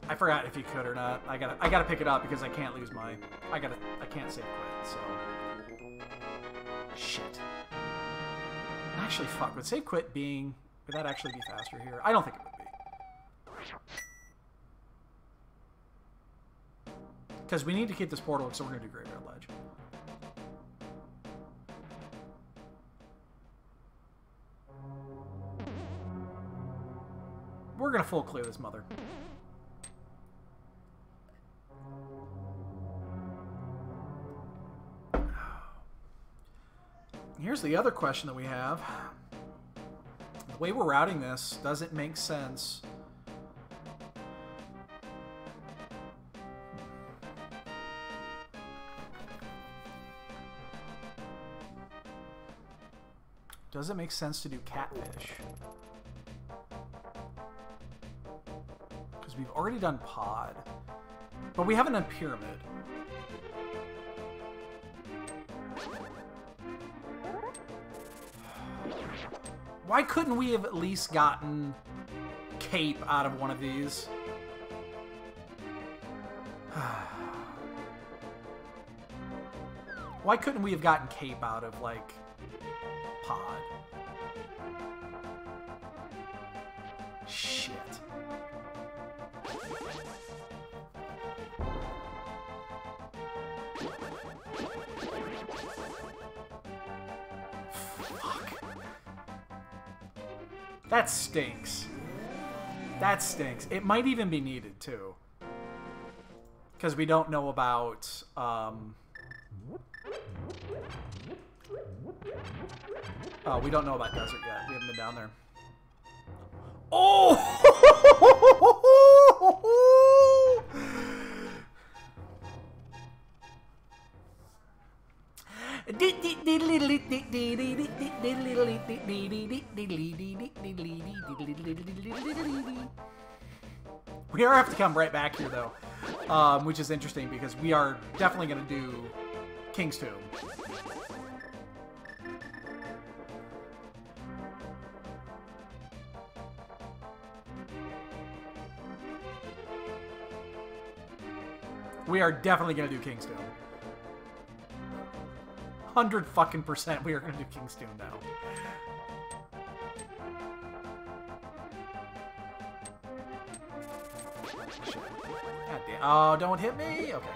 I forgot if you could or not. I gotta pick it up because I can't lose my. I can't save quit. So shit. Actually, fuck. Would save quit being? Would that actually be faster here? I don't think it would be. Because we need to keep this portal, so we're gonna do Graveyard Ledge. We're gonna full clear this mother. Here's the other question that we have. The way we're routing this, does it make sense? Does it make sense to do Catfish? Because we've already done Pod. But we haven't done Pyramid. Why couldn't we have at least gotten Cape out of one of these? Why couldn't we have gotten Cape out of, like, Pod? Shit. That stinks. That stinks. It might even be needed, too. Because we don't know about, we don't know about Desert yet. We haven't been down there. Oh! We are have to come right back here, though, which is interesting because we are definitely going to do King's Tomb. We are definitely going to do King's Tomb. 100% we are going to do King's Tomb now. God damn. Oh, don't hit me? Okay.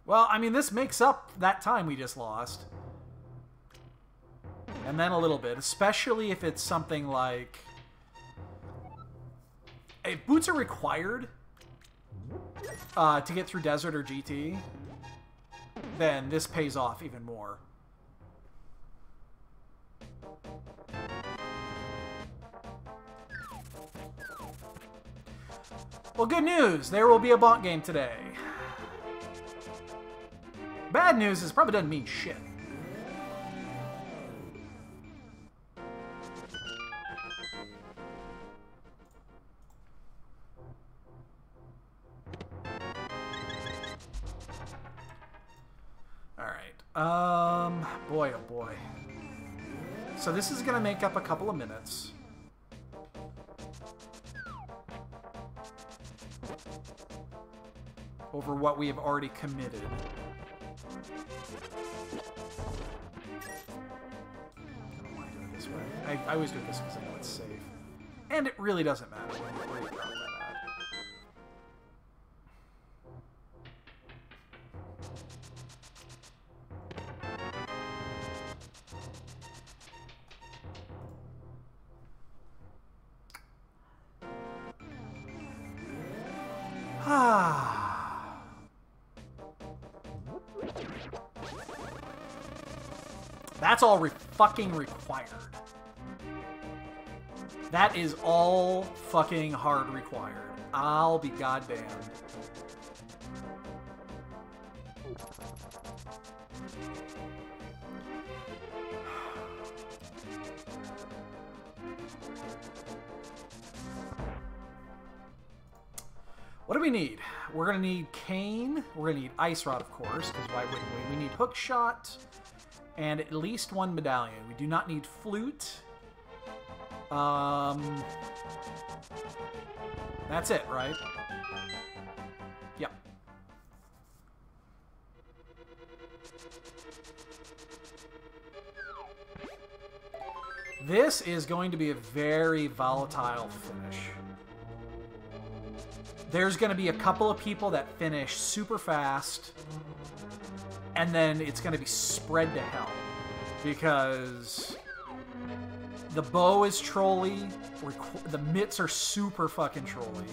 Well, I mean, this makes up that time we just lost. And then a little bit, especially if it's something like... If boots are required to get through Desert or GT, then this pays off even more. Well, good news. There will be a bonk game today. Bad news is it probably doesn't mean shit. Boy, oh boy. So this is going to make up a couple of minutes. over what we have already committed. I don't mind doing it this way. I always do it this way because I know it's safe. And it really doesn't matter where you drop that at. That's all fucking required. That is all fucking hard required. I'll be goddamned. What do we need? We're going to need Cane. We're going to need Ice Rod, of course, because why wouldn't we? We need Hook Shot and at least one medallion. We do not need Flute. That's it, right? Yep. This is going to be a very volatile finish. There's going to be a couple of people that finish super fast, and then it's going to be spread to hell. Because the bow is trolly, the mitts are super fucking trolly.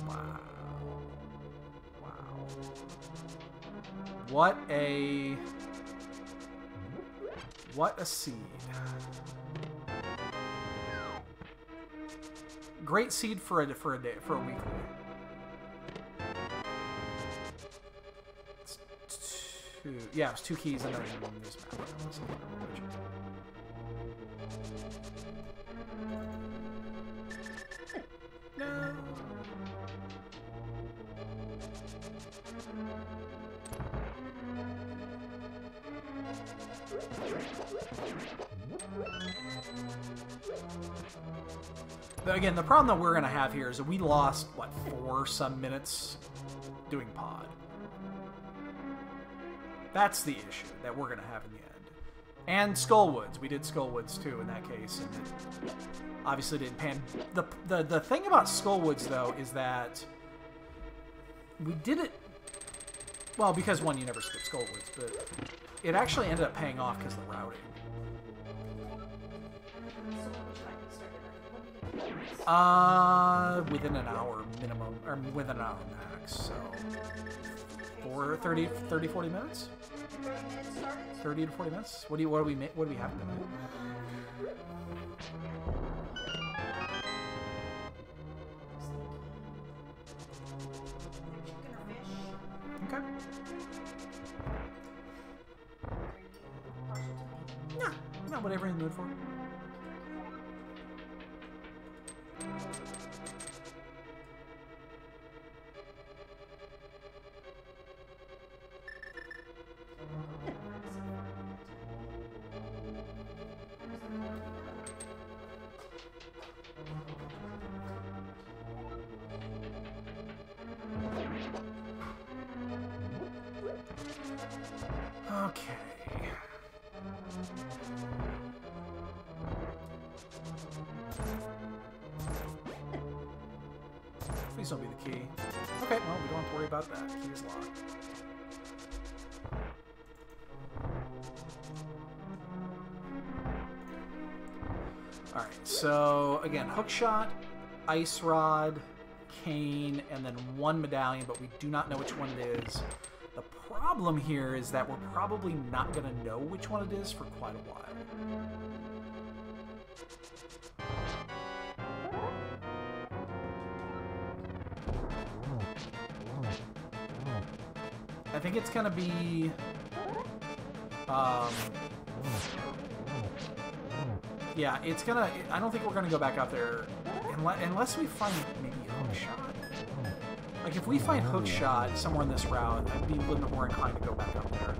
Wow. Wow. What a seed. Great seed for a weekly. Yeah, it was 2 keys and then this map. No. Again, the problem that we're going to have here is that we lost, what, 4 some minutes doing pod. That's the issue that we're going to have in the end. And Skullwoods. We did Skullwoods, too, in that case. And it obviously didn't pan. The thing about Skullwoods, though, is that we did it... Well, because, one, you never skip Skullwoods, but it actually ended up paying off because of the routing. Within an hour minimum, or within an hour max, so... 30, 40 minutes? 30 to 40 minutes? What do we have to do? Okay. Yeah, no, whatever in the mood for. Okay. Please don't be the key. Okay, well, we don't have to worry about that. Key is locked. Alright, so again, Hookshot, Ice Rod, Cane, and then 1 medallion, but we do not know which one it is. The problem here is that we're probably not going to know which one it is for quite a while. I think it's going to be... yeah, it's going to... I don't think we're going to go back out there unless we find maybe a Hookshot. Like, if we find Hookshot somewhere in this route, I'd be a little bit more inclined to go back up there.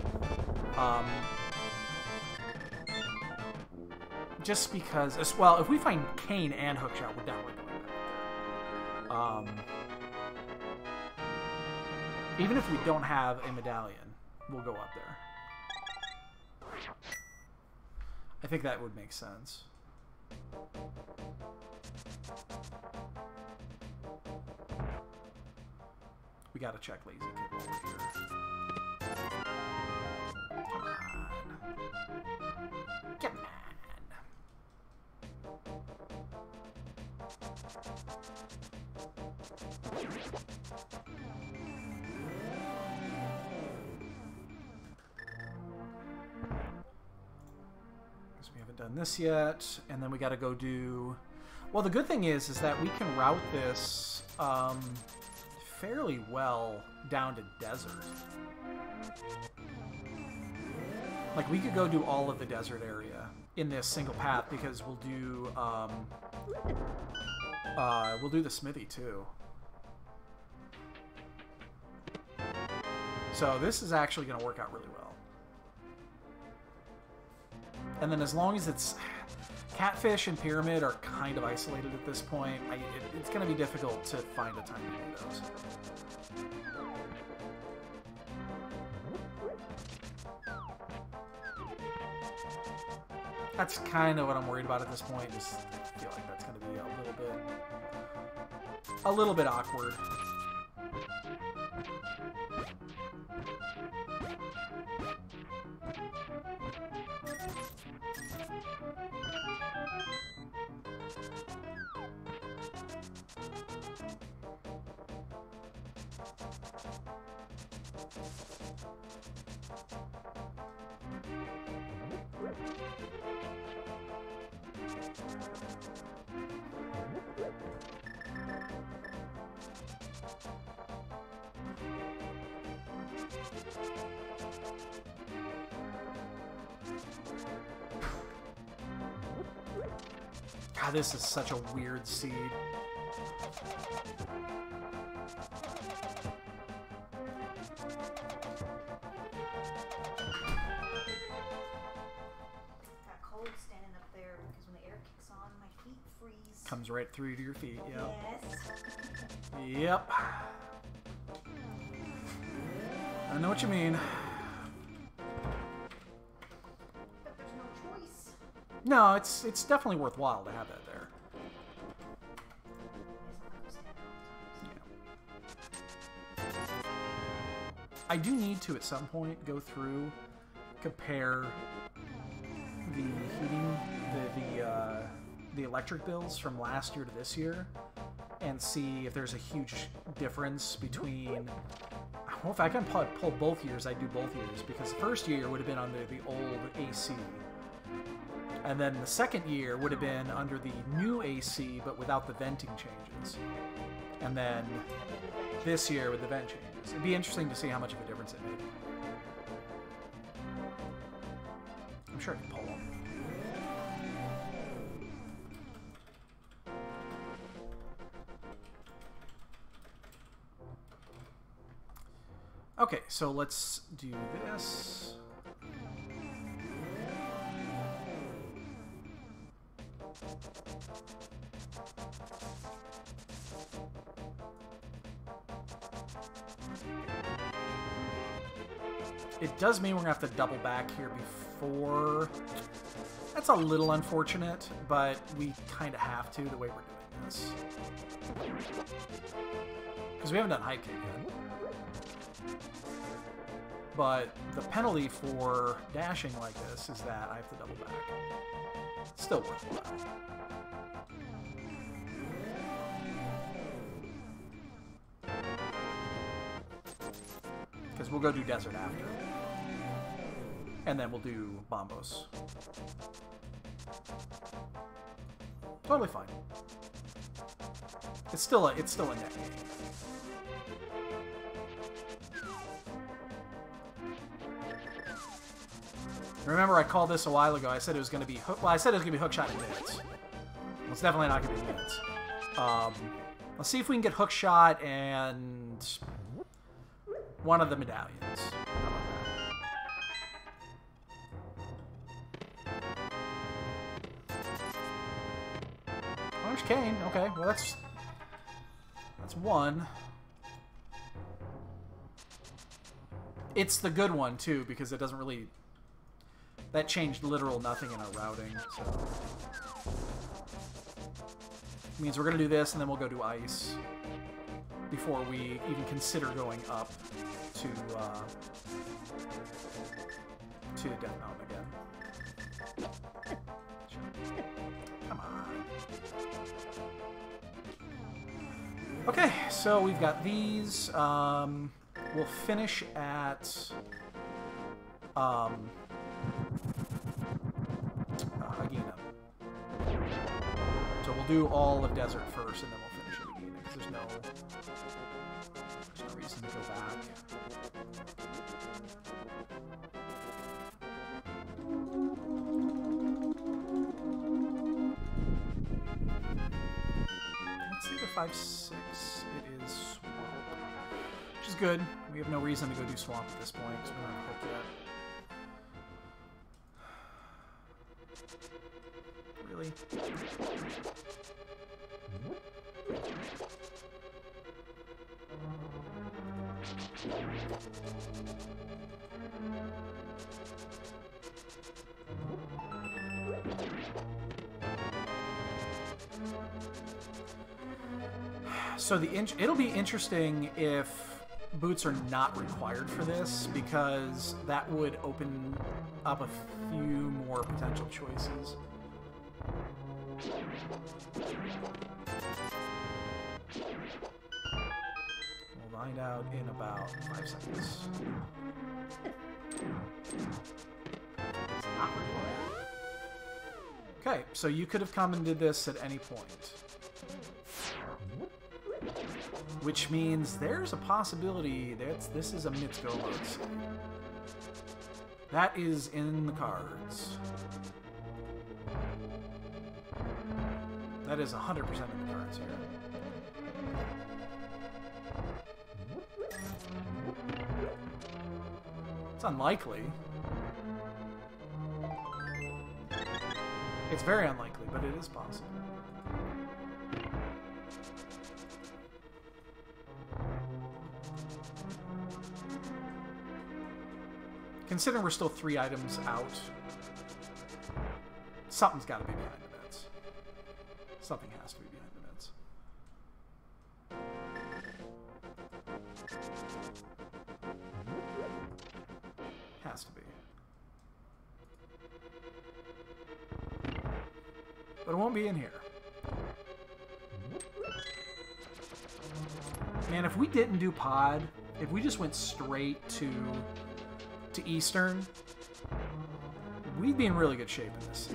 Just because... Well, if we find Cane and Hookshot, we're definitely going back up there. Even if we don't have a medallion, we'll go up there. I think that would make sense. We gotta check Lazy Kid over here. Come on. Guess we haven't done this yet, and then we got to go do. Well, the good thing is that we can route this fairly well down to desert. Like, we could go do all of the desert area in this single path because we'll do the smithy too. So this is actually going to work out really well. And then as long as it's... Catfish and Pyramid are kind of isolated at this point. It's going to be difficult to find a time to do those. That's kind of what I'm worried about at this point. Just I feel like that's going to be a little bit awkward. God, this is such a weird seed. Got cold standing up there because when the air kicks on, my feet freeze. Comes right through to your feet, yeah. Yes. Yep. I know what you mean. But there's no choice. No, it's definitely worthwhile to have that there. Yeah. I do need to, at some point, go through, compare the heating, the electric bills from last year to this year, and see if there's a huge difference between... Well, if I can pull both years, I'd do both years, because the first year would have been under the old AC. And then the second year would have been under the new AC, but without the venting changes. And then this year with the vent changes. It'd be interesting to see how much of a difference it made. I'm sure I can pull them. Okay, so let's do this. It does mean we're going to have to double back here before. That's a little unfortunate, but we kind of have to the way we're doing this. Because we haven't done Hype Cake yet. But the penalty for dashing like this is that I have to double back. Still worthwhile. Because we'll go do desert after. And then we'll do Bombos. Totally fine. It's still a net game. Remember, I called this a while ago. I said it was going to be I said it was going to be hookshot in minutes. Well, it's definitely not going to be minutes. Let's see if we can get hookshot and one of the medallions. How about that? Orange Cane. Okay, well that's That's one. It's the good one, too, because it doesn't really... That changed literal nothing in our routing, so... It means we're going to do this, and then we'll go to ice before we even consider going up to Death Mountain again. Come on. Okay, so we've got these. We'll finish at Agena. So we'll do all of Desert first, and then we'll finish at Agena, because there's no reason to go back. Let's see the 5-6. It is Swamp, which is good. We have no reason to go do Swamp at this point, because we're not equipped yet. Really? So it'll be interesting if boots are not required for this, because that would open up a few more potential choices. We'll find out in about 5 seconds. It's not required. Okay, so you could have come and did this at any point. Which means there's a possibility that this is a Mitsuko load. That is in the cards. That is 100% in the cards here. It's unlikely. It's very unlikely, but it is possible. Considering we're still 3 items out, something's got to be behind the vents. Something has to be behind the vents. Has to be. But it won't be in here. Man, if we didn't do pod, if we just went straight to Eastern, we'd be in really good shape in this.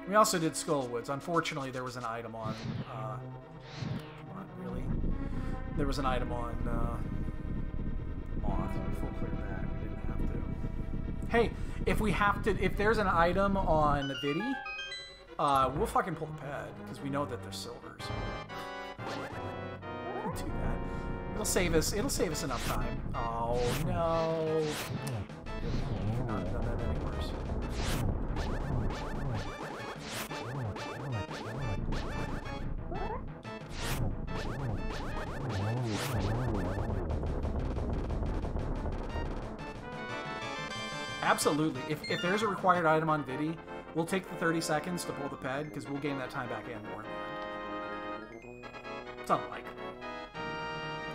We also did Skullwoods. Unfortunately, there was an item on... come on, really? There was an item on... Moth. Full clear that. We didn't have to. Hey, if there's an item on Vidi, we'll fucking pull the pad, because we know that they're silvers. We'll do that. It'll save us enough time. Oh no. Not done that any worse. Absolutely. If there's a required item on Vidi, we'll take the 30 seconds to pull the ped, because we'll gain that time back and more in the end. It's unlikely.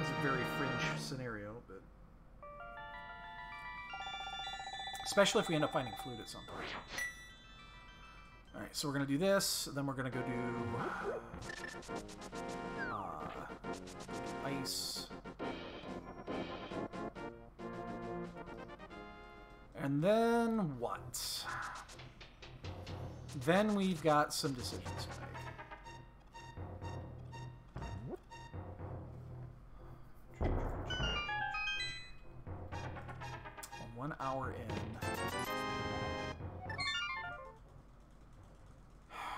It's a very fringe scenario, but... Especially if we end up finding flute at some point. Alright, so we're going to do this, then we're going to go do... ice... And then what? Then we've got some decisions to make. 1 hour in.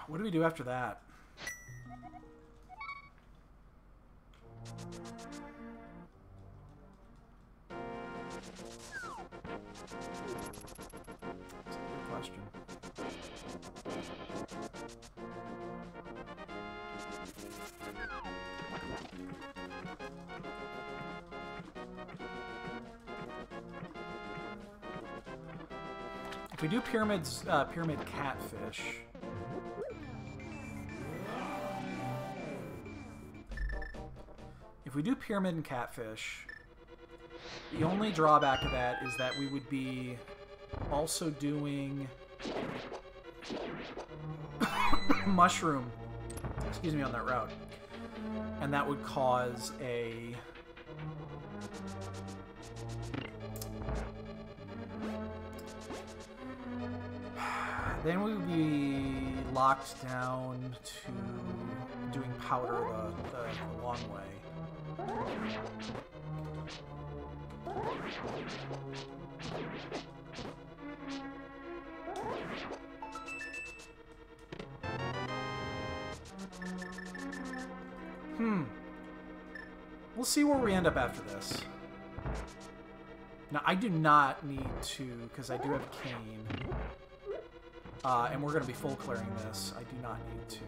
What do we do after that? That's a good question. If we do pyramids, pyramid catfish. If we do pyramid and catfish, the only drawback of that is that we would be also doing mushroom, excuse me, on that route. And that would cause a... Then we would be locked down to doing powder the long way. We'll see where we end up after this. Now, I do not need to, because I do have cane. And we're going to be full clearing this. I do not need to...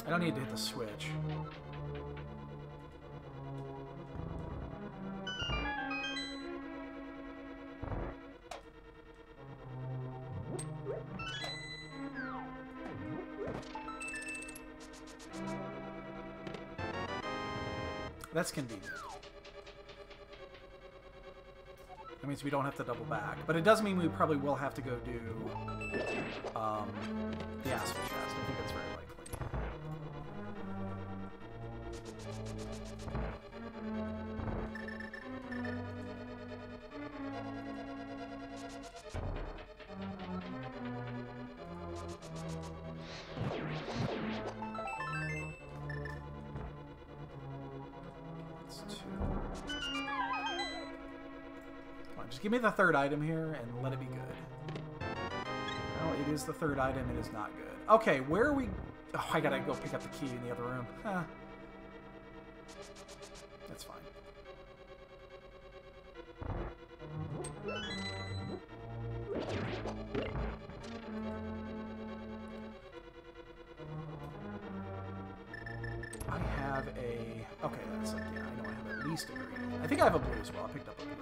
I don't need to hit the switch. That's convenient. That means we don't have to double back. But it does mean we probably will have to go do the acid chest. I think that's very likely. Just give me the third item here and let it be good. Oh, it is the third item. It is not good. Okay, where are we? Oh, I gotta go pick up the key in the other room. Huh. That's fine. I have a... Okay, that's like, yeah, I know I have at least a green. I think I have a blue as well. I picked up a blue.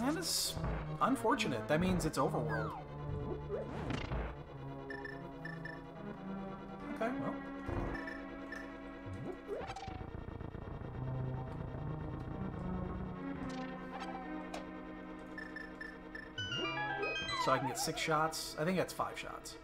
That is unfortunate. That means it's overworld. Okay, well. So I can get 6 shots. I think that's 5 shots.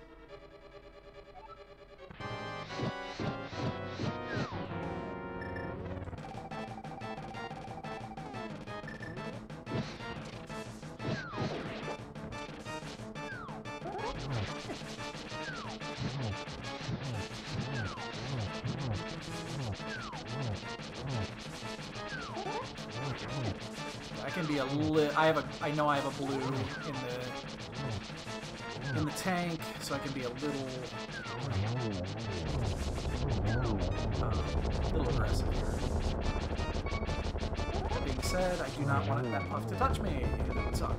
I know I have a blue in the tank, so I can be a little aggressive here. That being said, I do not want that puff to touch me. That would suck.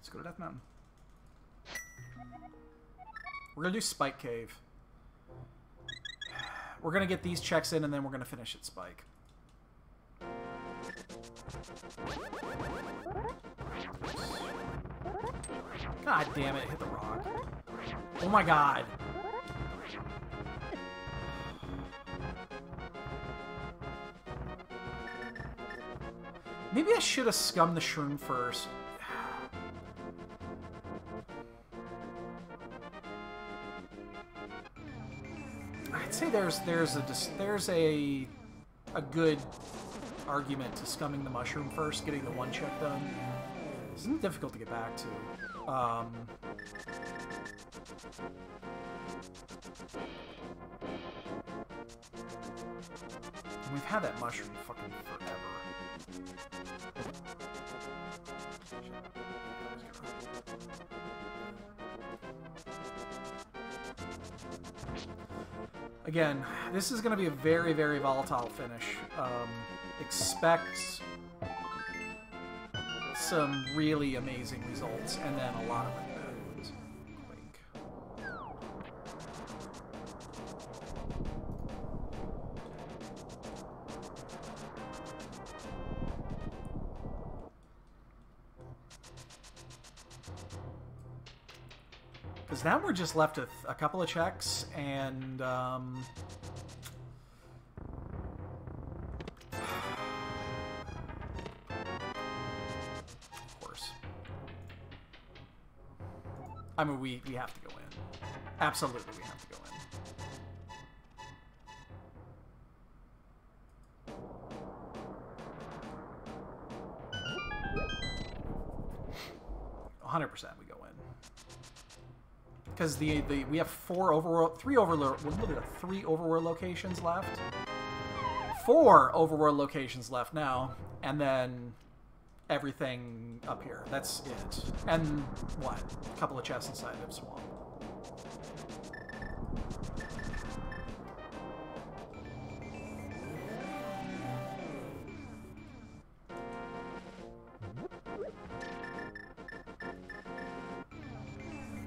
Let's go to Death Mountain. We're going to do Spike Cave. We're going to get these checks in, and then we're going to finish at Spike. God damn it, hit the rock. Oh my god. Maybe I should have scummed the shroom first. I'd say there's a good argument to scumming the mushroom first, getting the one check done. It's difficult to get back to. We've had that mushroom fucking forever. Again, this is going to be a very, very volatile finish. Expect some really amazing results, and then a lot of really bad ones. Quake. Because now we're just left with a couple of checks, and I mean, we have to go in. Absolutely, we have to go in. 100% we go in. Because we have three overworld locations left. 4 overworld locations left now, and then everything up here. That's it. And what? A couple of chests inside of Swamp.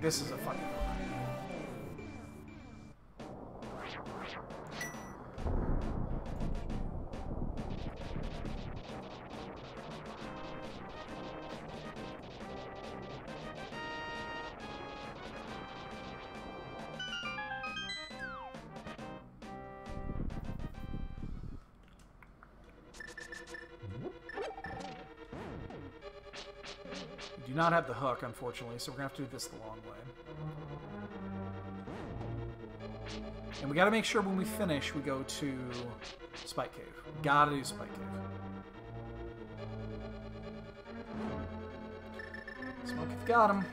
This is a fucking grind. Do not have the hook, unfortunately, so we're gonna have to do this the long way. And we gotta make sure when we finish, we go to Spike Cave. Gotta do Spike Cave. Smoke, you've got him.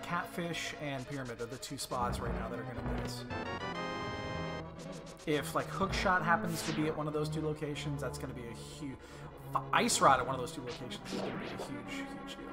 Catfish and Pyramid are the 2 spots right now that are going to miss. If, like, Hookshot happens to be at one of those 2 locations, that's going to be a huge... Ice Rod at one of those 2 locations is going to be a huge, huge deal.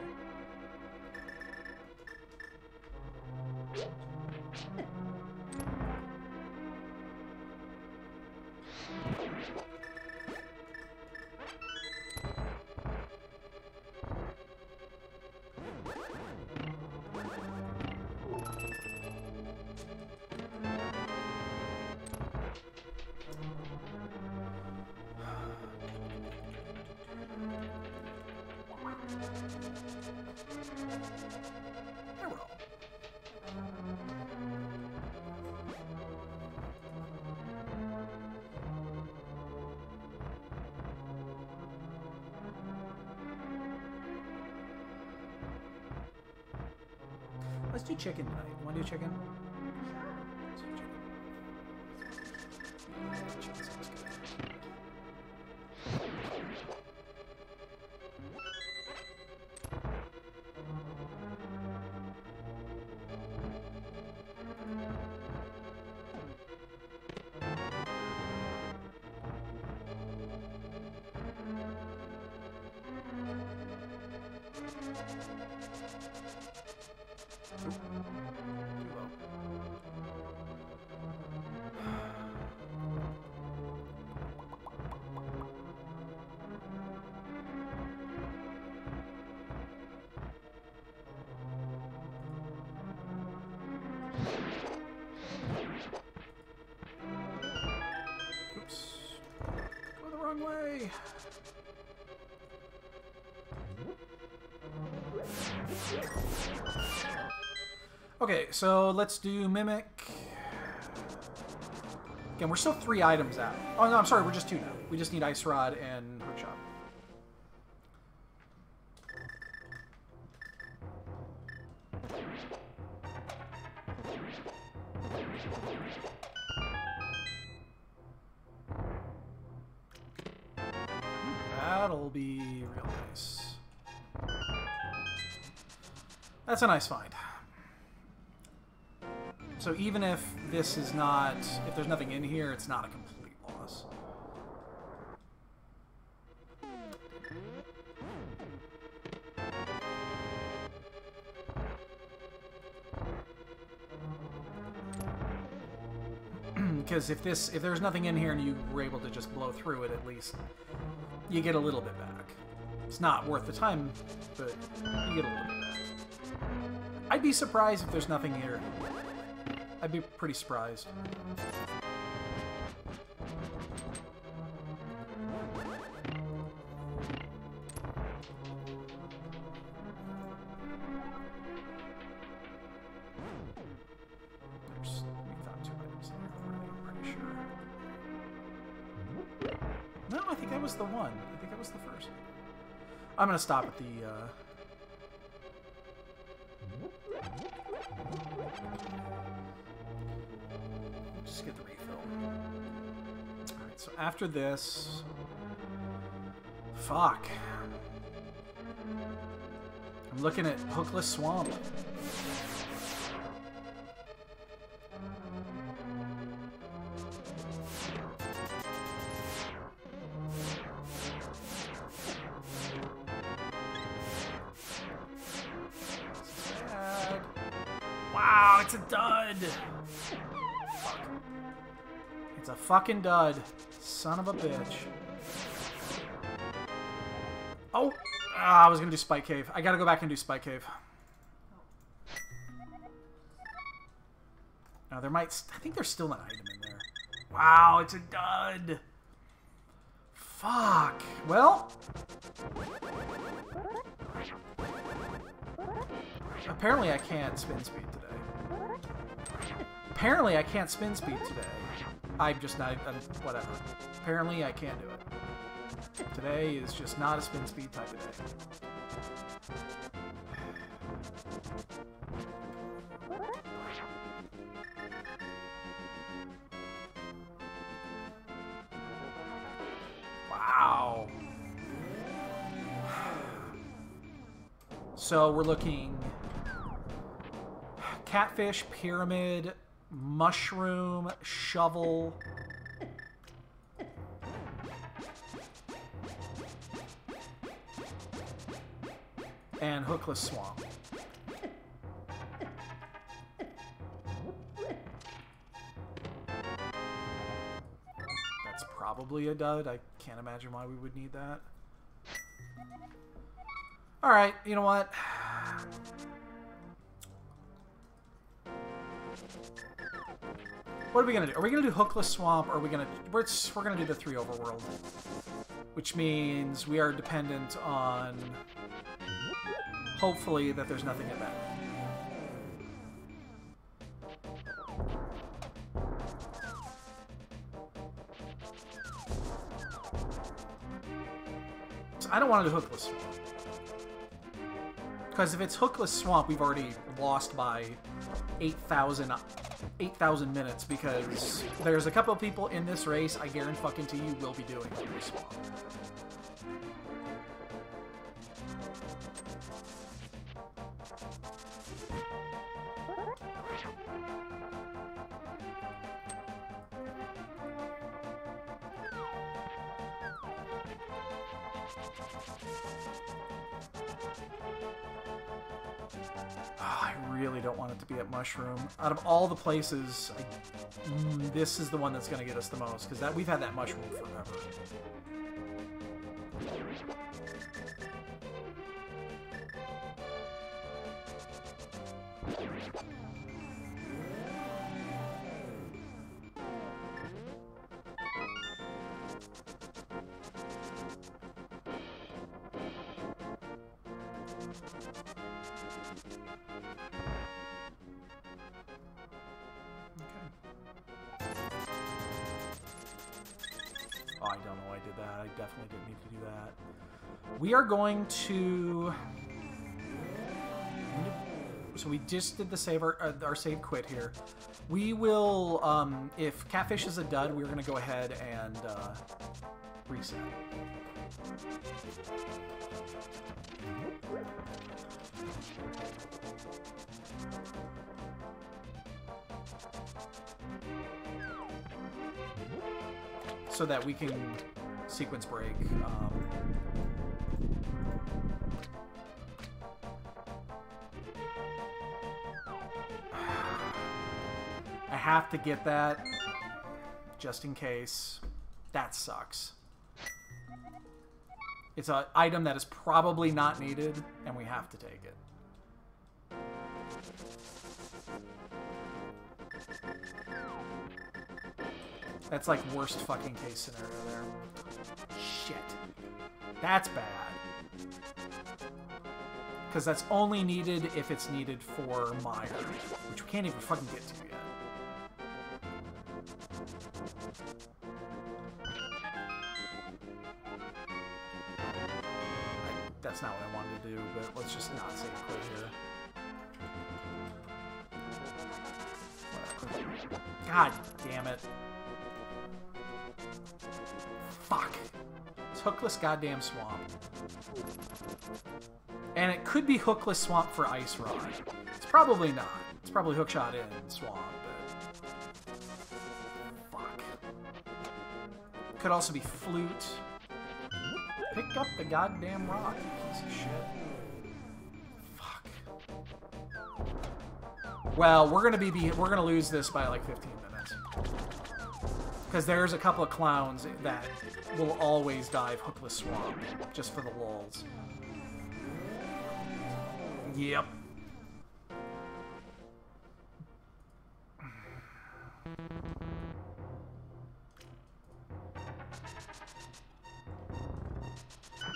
Let's do chicken tonight. You want to do chicken? Let's do chicken. Chicken sounds good. Okay, so let's do Mimic. Again, we're still 3 items out. Oh, no, I'm sorry, we're just 2 now. We just need Ice Rod and Hookshot. That'll be real nice. That's a nice find. So even if this is not, if there's nothing in here, it's not a complete loss. Because if there's nothing in here and you were able to just blow through it, at least you get a little bit back. It's not worth the time, but you get a little bit back. I'd be surprised if there's nothing here. I'd be pretty surprised. We found 2 items in here already, I'm pretty sure. No, I think that was the one. I think that was the first. I'm gonna stop at the, just get the refill. Alright, so after this... Fuck. I'm looking at Hookless Swamp. Wow, it's a dud! Fuck. It's a fucking dud. Son of a bitch. Oh! Ah, I was gonna do Spike Cave. I gotta go back and do Spike Cave. Now, there might... I think there's still an item in there. Wow, it's a dud! Fuck. Well... Apparently I can't spin speed today. Apparently I can't spin speed today. I'm just not... whatever. Apparently I can't do it. Today is just not a spin speed type of day. Wow. So we're looking... Catfish, pyramid, mushroom, shovel. And Hookless Swamp. That's probably a dud. I can't imagine why we would need that. Alright, you know what? What are we gonna do? Are we gonna do Hookless Swamp, or are we gonna... We're gonna do the 3 overworld. Which means we are dependent on... Hopefully that there's nothing in that. So I don't want to do Hookless Swamp. Because if it's Hookless Swamp, we've already lost by 8,000 minutes, because there's a couple of people in this race I guarantee you will be doing Hookless Swamp. I really don't want it to be at Mushroom. Out of all the places, this is the one that's going to get us the most, because we've had that Mushroom forever. I don't know why I did that. I definitely didn't need to do that. We are going to... So we just did the save, our save quit here. We will, if Catfish is a dud, we're going to go ahead and reset. So that we can sequence break. I have to get that just in case. That sucks. It's an item that is probably not needed, and we have to take it. That's like worst fucking case scenario there. Shit. That's bad. Because that's only needed if it's needed for Meyer, which we can't even fucking get to yet. That's not what I wanted to do, but let's just not save quit here. Whatever. God damn it. Fuck. It's Hookless goddamn Swamp. And it could be Hookless Swamp for Ice Rod. It's probably not. It's probably Hookshot in Swamp, but... Fuck. Could also be Flute. Pick up the goddamn rock, you piece of shit. Fuck. Well, we're gonna lose this by like 15 minutes. Because there's a couple of clowns that will always dive Hookless Swamp, just for the lulz. Yep.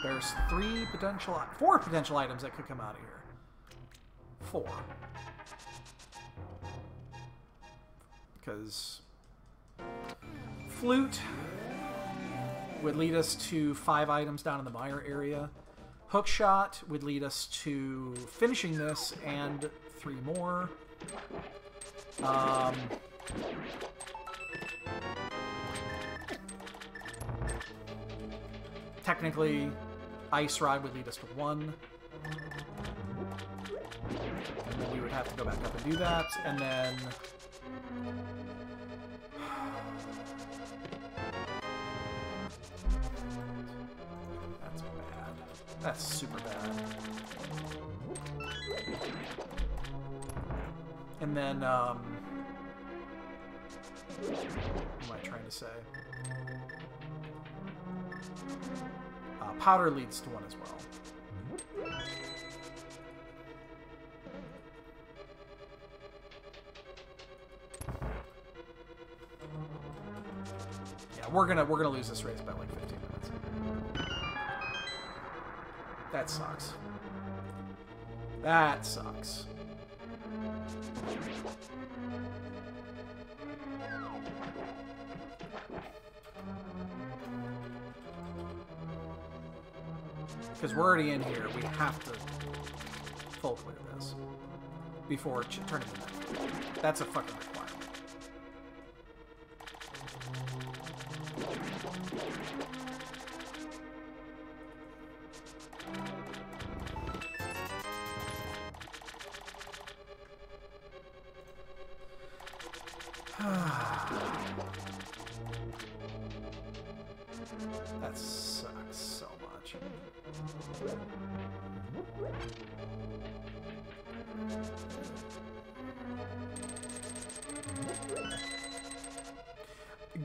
There's four potential items that could come out of here. 4. Because Flute would lead us to 5 items down in the Meyer area. Hookshot would lead us to finishing this and 3 more. Technically, Ice Rod would lead us to 1. And then we would have to go back up and do that. And then... That's bad. That's super bad. And then, what am I trying to say? Powder leads to 1 as well. Yeah, we're gonna lose this race by like 15 minutes. That sucks. That sucks. Because we're already in here, we have to full clear this before turning it in. That's a fucking requirement. That sucks so much.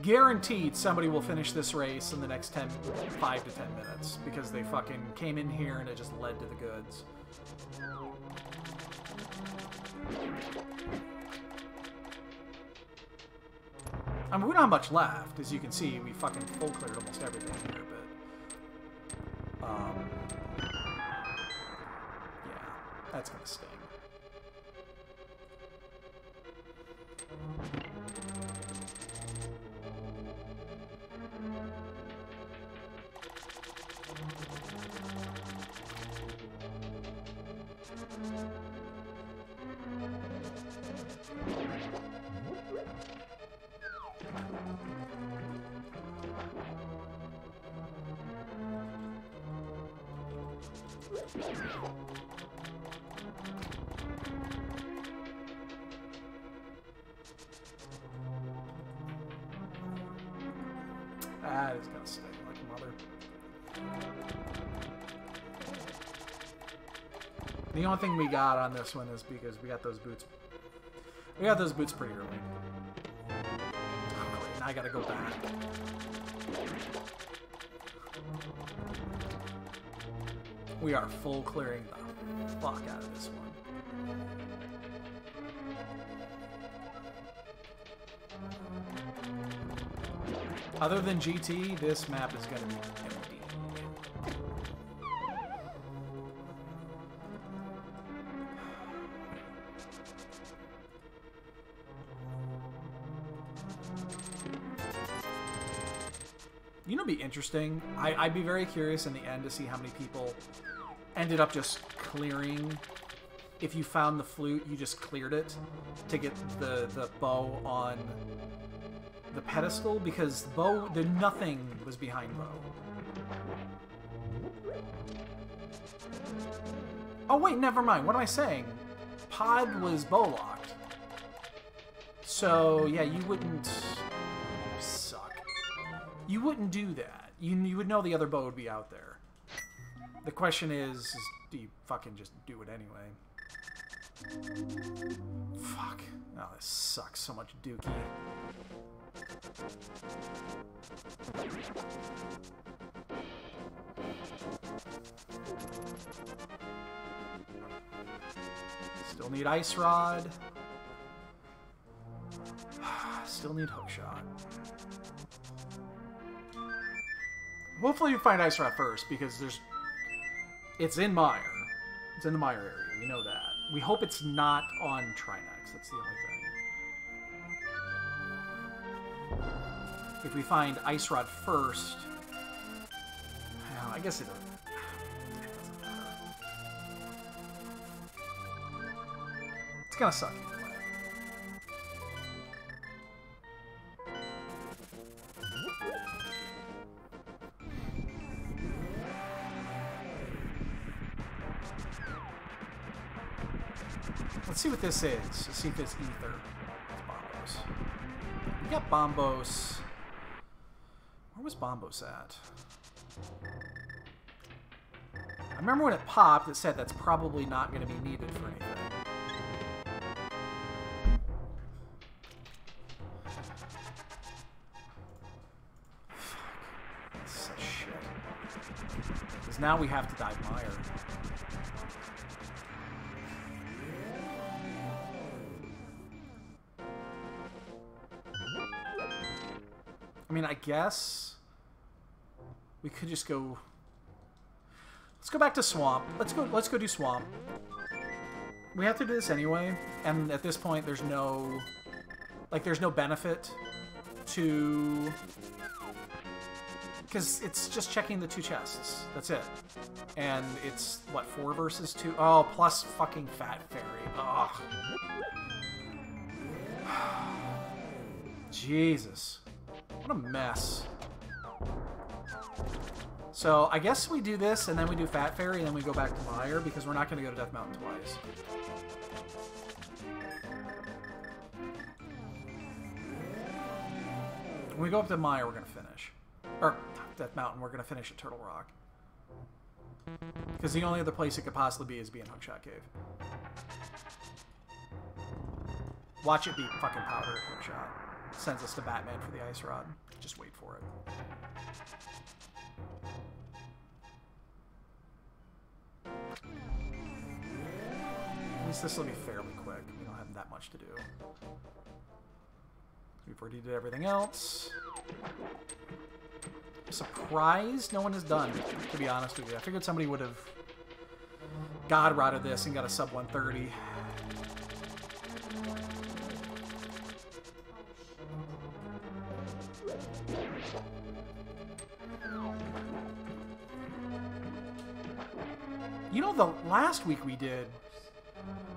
Guaranteed somebody will finish this race in the next 5 to 10 minutes because they fucking came in here and it just led to the goods. I mean, we don't have much left. As you can see, we fucking full cleared almost everything here, but... yeah, that's gonna sting. That is gonna stay like a mother. The only thing we got on this one is because we got those boots. We got those boots pretty early. Oh, now I gotta go back. We are full clearing the fuck out of this one. Other than GT, this map is gonna be empty. You know, it'd be interesting. I'd be very curious in the end to see how many people ended up just clearing. If you found the flute, you just cleared it to get the bow on the pedestal, because bow, nothing was behind bow. Oh wait, never mind. What am I saying? Pod was bow locked. So yeah, you wouldn't suck. You wouldn't do that. You would know the other bow would be out there. The question is do you fucking just do it anyway? Fuck. Oh, this sucks so much, Dookie. Still need Ice Rod. Still need Hookshot. Hopefully you find Ice Rod first, because it's in Mire. It's in the Mire area. We know that. We hope it's not on Trinex. That's the only thing. If we find Ice Rod first, well, I guess it doesn't matter. It's gonna suck either way. Let's see what this is. Let's see if it's ether. It's Bombos. We got Bombos. Where was Bombos at? I remember when it popped, it said that's probably not going to be needed for anything. Fuck. That's such shit. Because now we have to dive Mire. I mean, I guess we could just go. Let's go back to Swamp. Let's go do Swamp. We have to do this anyway, and at this point, there's no benefit to, because it's just checking the 2 chests. That's it, and it's what, 4 versus 2? Oh, plus fucking Fat Fairy. Ugh. Jesus. What a mess. So, I guess we do this, and then we do Fat Fairy, and then we go back to Mire, because we're not going to go to Death Mountain twice. When we go up to Mire, we're going to finish. Or, Death Mountain, we're going to finish at Turtle Rock. Because the only other place it could possibly be is being Hookshot Cave. Watch it be fucking powder at Hookshot. Sends us to Batman for the Ice Rod. Just wait for it. At least this will be fairly quick. We don't have that much to do. We've already did everything else. I'm surprised no one has done, to be honest with you. I figured somebody would have God rotted this and got a sub 130. You know, the last week we did,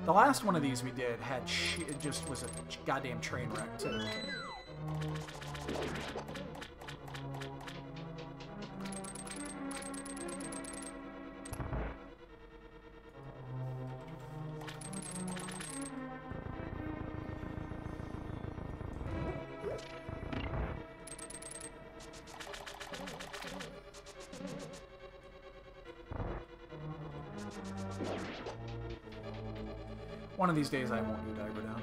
the last one of these we did had it just was a goddamn train wreck too. One of these days I won't do Diver Down.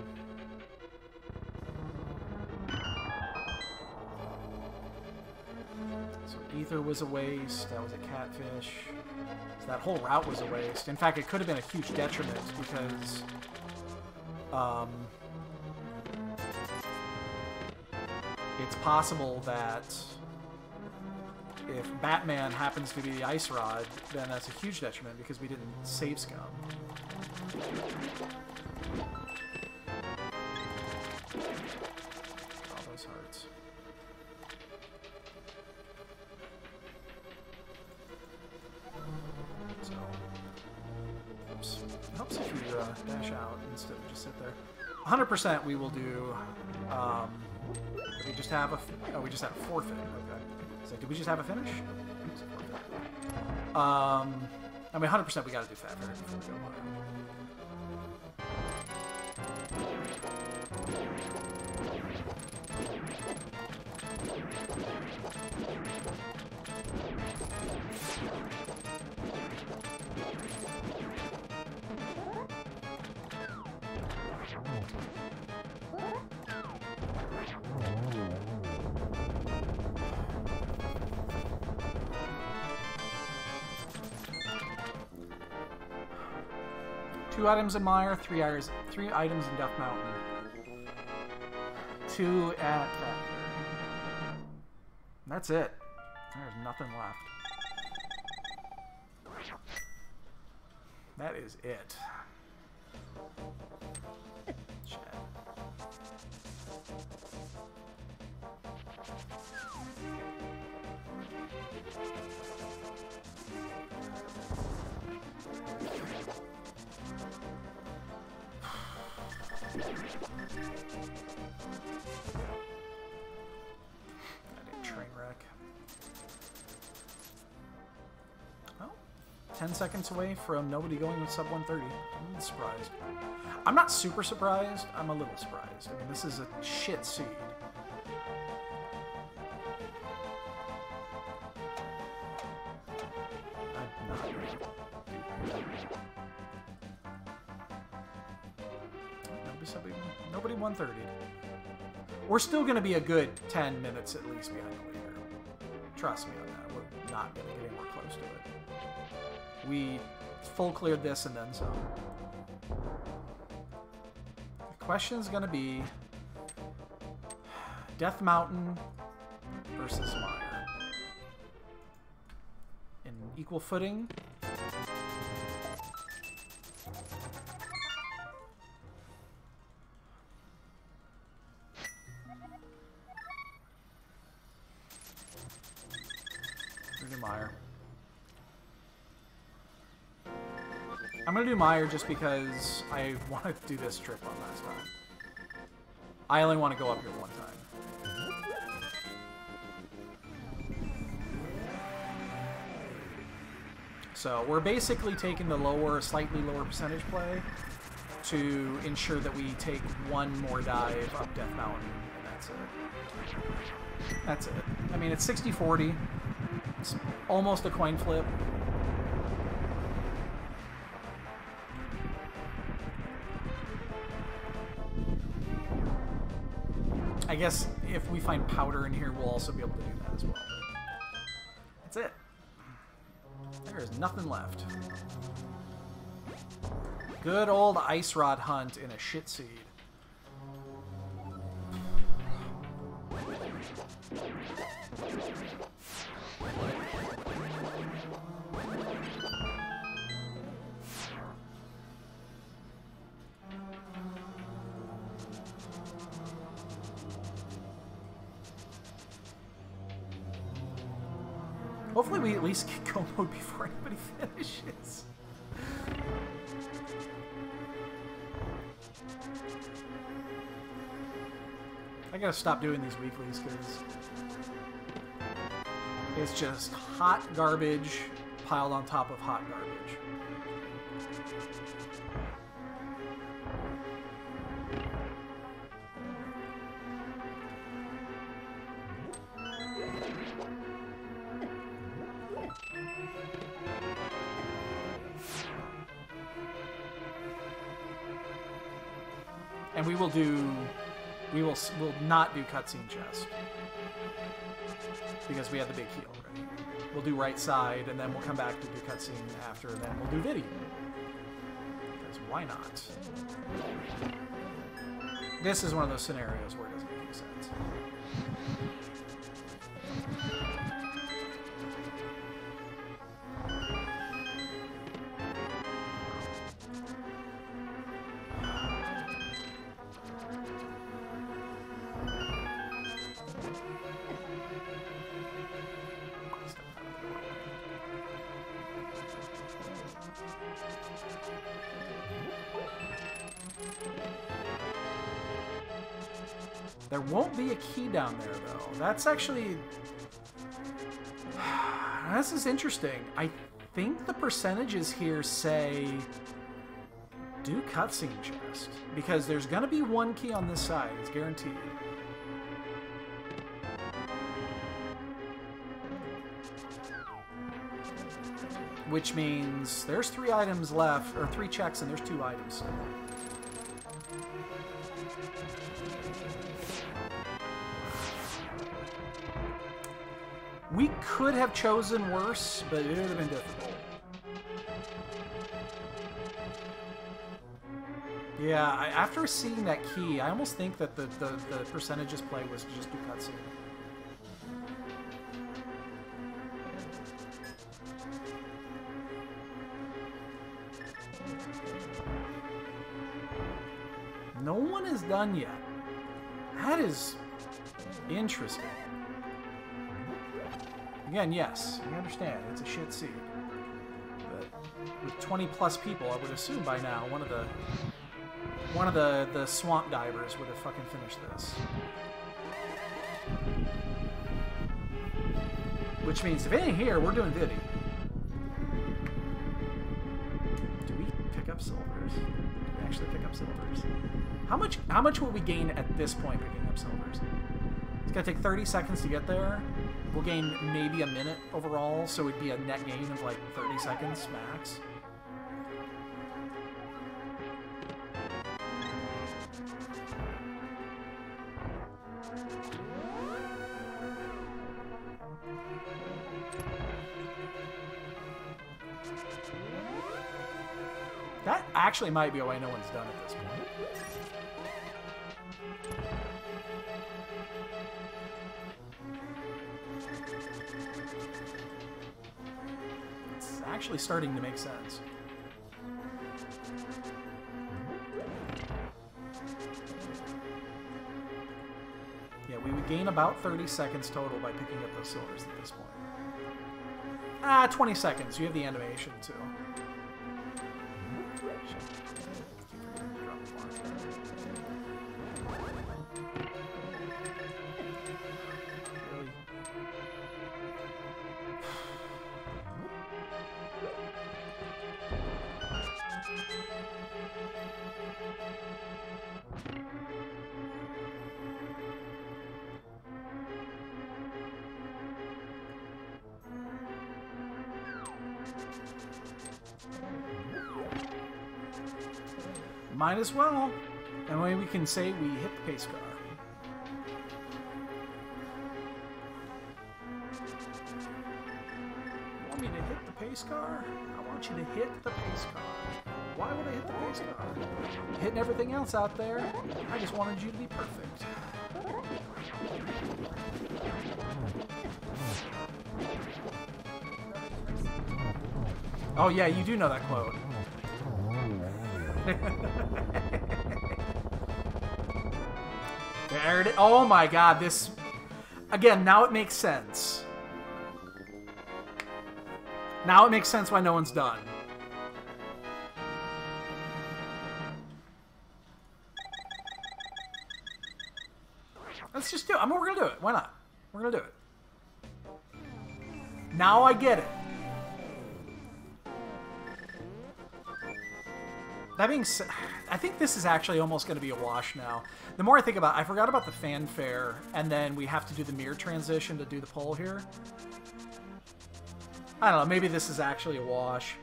So Ether was a waste. That was a catfish. So that whole route was a waste. In fact, it could have been a huge detriment because... it's possible that if Batman happens to be the Ice Rod, then that's a huge detriment because we didn't save scum. All those hearts. So, oops. It helps if you dash out instead of just sit there. 100% we will do, we just have a, oh, we just had a forfeit, okay. So did we just have a finish? I mean, 100% we gotta do Fat Fairy before we go on. Two items in Mire, three items in Death Mountain. 2 at Fat Fairy. That's it. There's nothing left. That is it. Shit. Train wreck. Oh, 10 seconds away from nobody going with sub 130. I'm surprised. I'm not super surprised. I'm a little surprised. I mean, this is a shit seed. I'm not. Nobody 130. We're still going to be a good 10 minutes at least behind the leader. Trust me on that. We're not going to get anywhere close to it. We full cleared this and then some. The question is going to be Death Mountain versus Mire. In equal footing. Mire. I'm gonna do Mire just because I want to do this trip one last time. I only want to go up here one time. So we're basically taking the lower, slightly lower percentage play to ensure that we take one more dive up Death Mountain, and that's it. That's it. I mean, it's 60-40. It's almost a coin flip. I guess if we find powder in here, we'll also be able to do that as well. But that's it. There is nothing left. Good old Ice Rod hunt in a shit seed. Hopefully we at least get go mode before anybody finishes. I gotta stop doing these weeklies because it's just hot garbage piled on top of hot garbage. And we'll not do cutscene chest. Because we had the big key already. We'll do right side, and then we'll come back to do cutscene after, and then we'll do video. Because why not? This is one of those scenarios where it doesn't make any sense. There won't be a key down there, though. That's actually... This is interesting. I think the percentages here say... do cutscene chest. Because there's going to be one key on this side. It's guaranteed. Which means there's 3 items left, or 3 checks, and there's 2 items still. We could have chosen worse, but it would have been difficult. Yeah, after seeing that key, I almost think that the percentages play was to just do cutscene. No one is done yet. That is interesting. Again, yes, we understand it's a shit seed. But with 20 plus people, I would assume by now one of the swamp divers would have fucking finished this. Which means if it ain't here, we're doing Viddy. Do we pick up silvers? Do we actually pick up silvers? How much will we gain at this point picking up silvers? It's gonna take 30 seconds to get there. We'll gain maybe a minute overall, so it'd be a net gain of like 30 seconds max. That actually might be a way no one's done at this point. It's actually starting to make sense. Yeah, we would gain about 30 seconds total by picking up those silvers at this point. 20 seconds. You have the animation, too. Might as well. And way we can say we hit the pace car. You want me to hit the pace car? I want you to hit the pace car. Why would I hit the pace car? Hitting everything else out there. I just wanted you to be perfect. Oh yeah, you do know that quote. There it is. Oh my god, this... Again, now it makes sense. Now it makes sense why no one's done. Let's just do it. I mean, we're gonna do it. Why not? We're gonna do it. Now I get it. That being said, I think this is actually almost going to be a wash now. The more I think about it, I forgot about the fanfare, and then we have to do the mirror transition to do the poll here. I don't know, maybe this is actually a wash.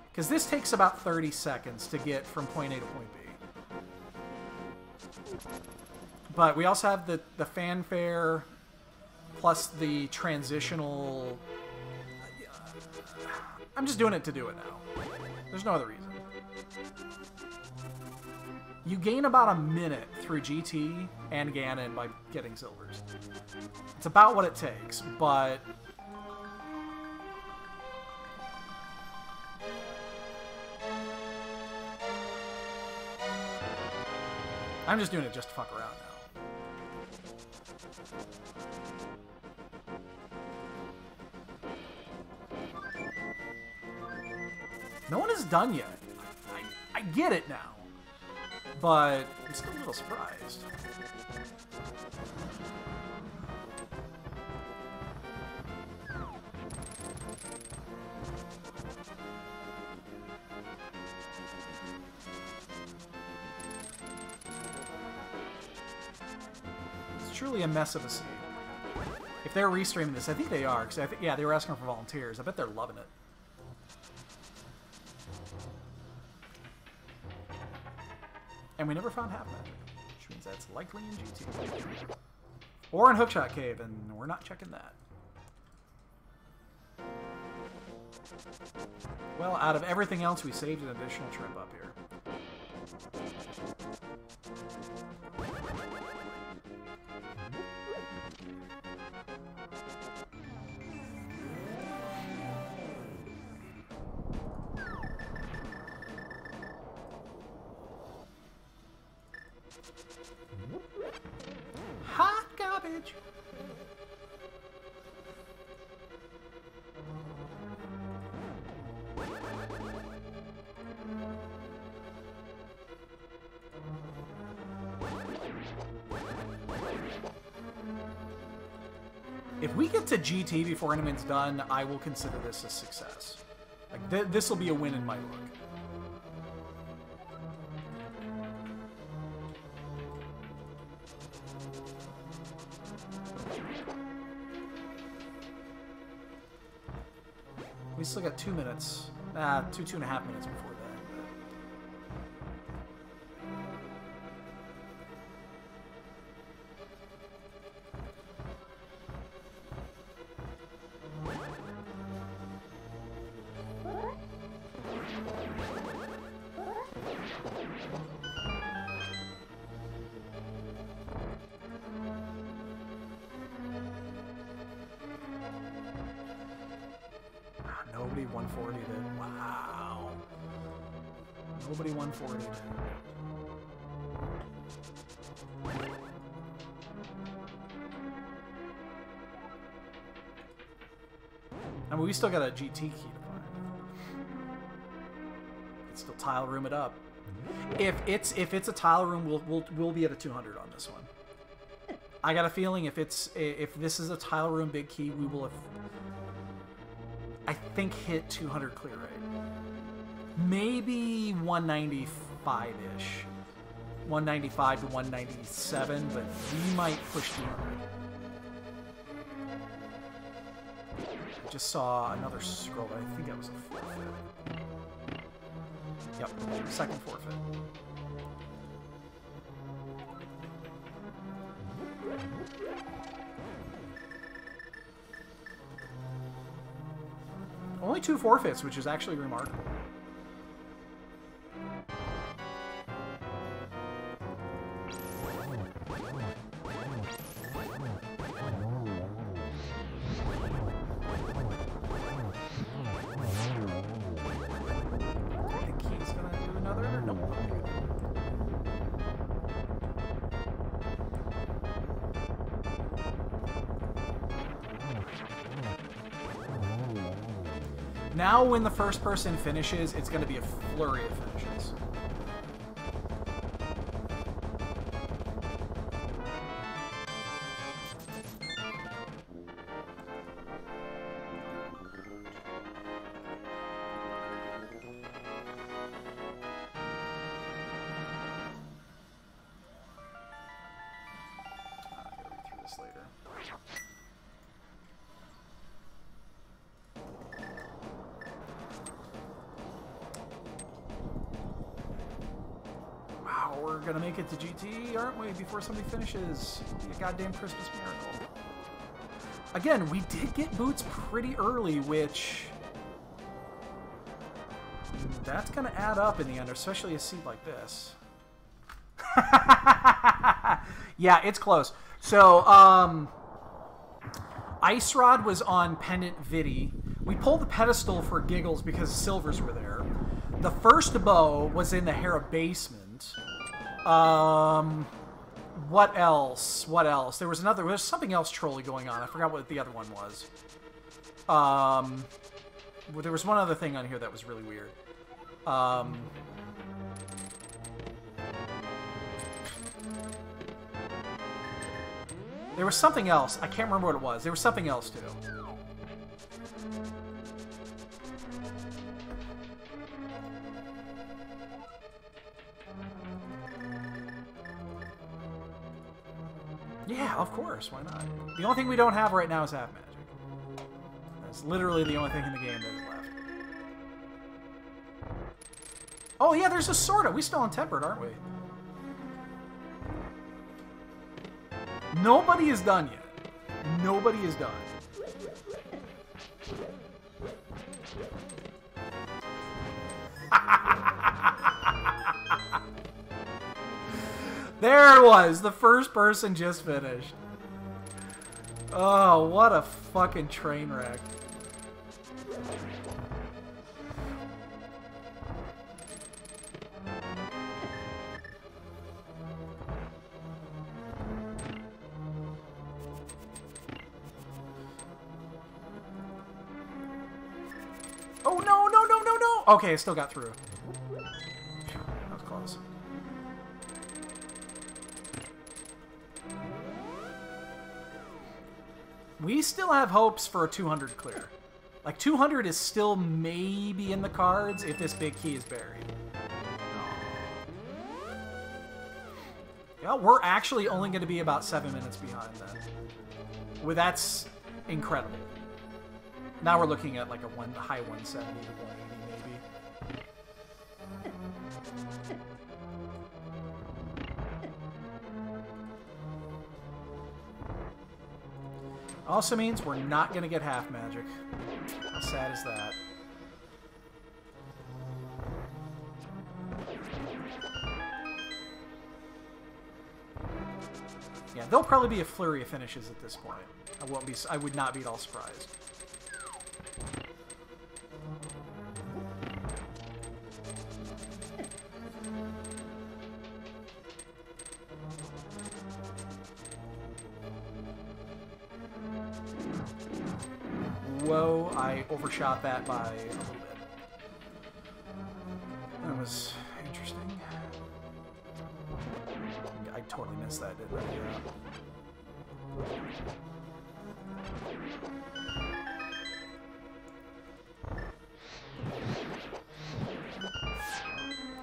Because this takes about 30 seconds to get from point A to point B. But we also have the fanfare plus the transitional... I'm just doing it to do it now. There's no other reason. You gain about a minute through GT and Ganon by getting silvers. It's about what it takes, but... I'm just doing it just to fuck around now. No one is done yet. I get it now. But I'm still a little surprised. It's truly a mess of a scene. If they're restreaming this, I think they are, because yeah, they were asking for volunteers. I bet they're loving it. And we never found half magic, which means that's likely in GT. Or in Hookshot Cave, and we're not checking that. Well, out of everything else, we saved an additional trip up here. Hot garbage. If we get to GT before anyone's done, I will consider this a success. Like, this will be a win in my book. We still got 2 minutes, 2.5 minutes before that. Nobody 140'd it. Wow. Nobody 140'd. I mean, we still got a GT key to find. It's still tile room it up. If it's a tile room, we'll be at a 200 on this one. I got a feeling if this is a tile room big key, we will have, I think, hit 200 clear rate. Maybe 195-ish. 195 to 197, but we might push 200. I just saw another scroll, but I think that was a forfeit. Yep, second forfeit. Only 2 forfeits, which is actually remarkable. I think he's gonna do another. Nope. Now, when the first person finishes, it's going to be a flurry of finishes. I gotta read through this later. Now we're gonna make it to GT, aren't we? Before somebody finishes. Be a goddamn Christmas miracle. Again, we did get boots pretty early, which... that's gonna add up in the end, especially a seed like this. Yeah, it's close. So, Ice Rod was on Pendant Vidi. We pulled the pedestal for giggles because silvers were there. The first bow was in the Hera basement. What else? What else? There was something else trolly going on. I forgot what the other one was. There was one other thing on here that was really weird. There was something else. I can't remember what it was. There was something else, too. Yeah, of course. Why not? The only thing we don't have right now is half magic. That's literally the only thing in the game that is left. Oh, yeah, there's a sorta. We still on tempered, aren't we? Nobody is done yet. Nobody is done. There it was. The first person just finished. Oh, what a fucking train wreck. Oh, no, no, no, no, no! Okay, I still got through. That was close. We still have hopes for a 200 clear. Like, 200 is still maybe in the cards if this big key is buried. Yeah, we're actually only going to be about 7 minutes behind then. Well, that's incredible. Now we're looking at like a high 170 to 180 maybe. Also means we're not going to get half magic. How sad is that? Yeah, there'll probably be a flurry of finishes at this point. I would not be at all surprised. Whoa, I overshot that by a little bit. That was interesting. I totally missed that, didn't I? Yeah.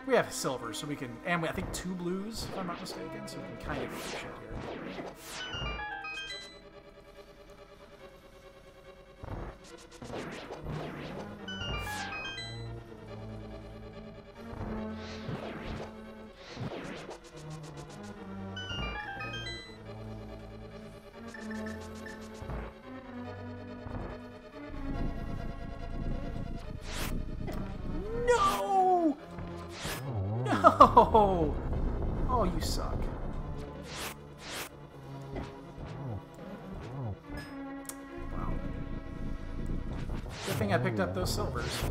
We have silver, so we can... And I think 2 blues, if I'm not mistaken, so we can kind of do shit here. No! No! Oh, you suck. Wow. Good thing I picked up those silvers.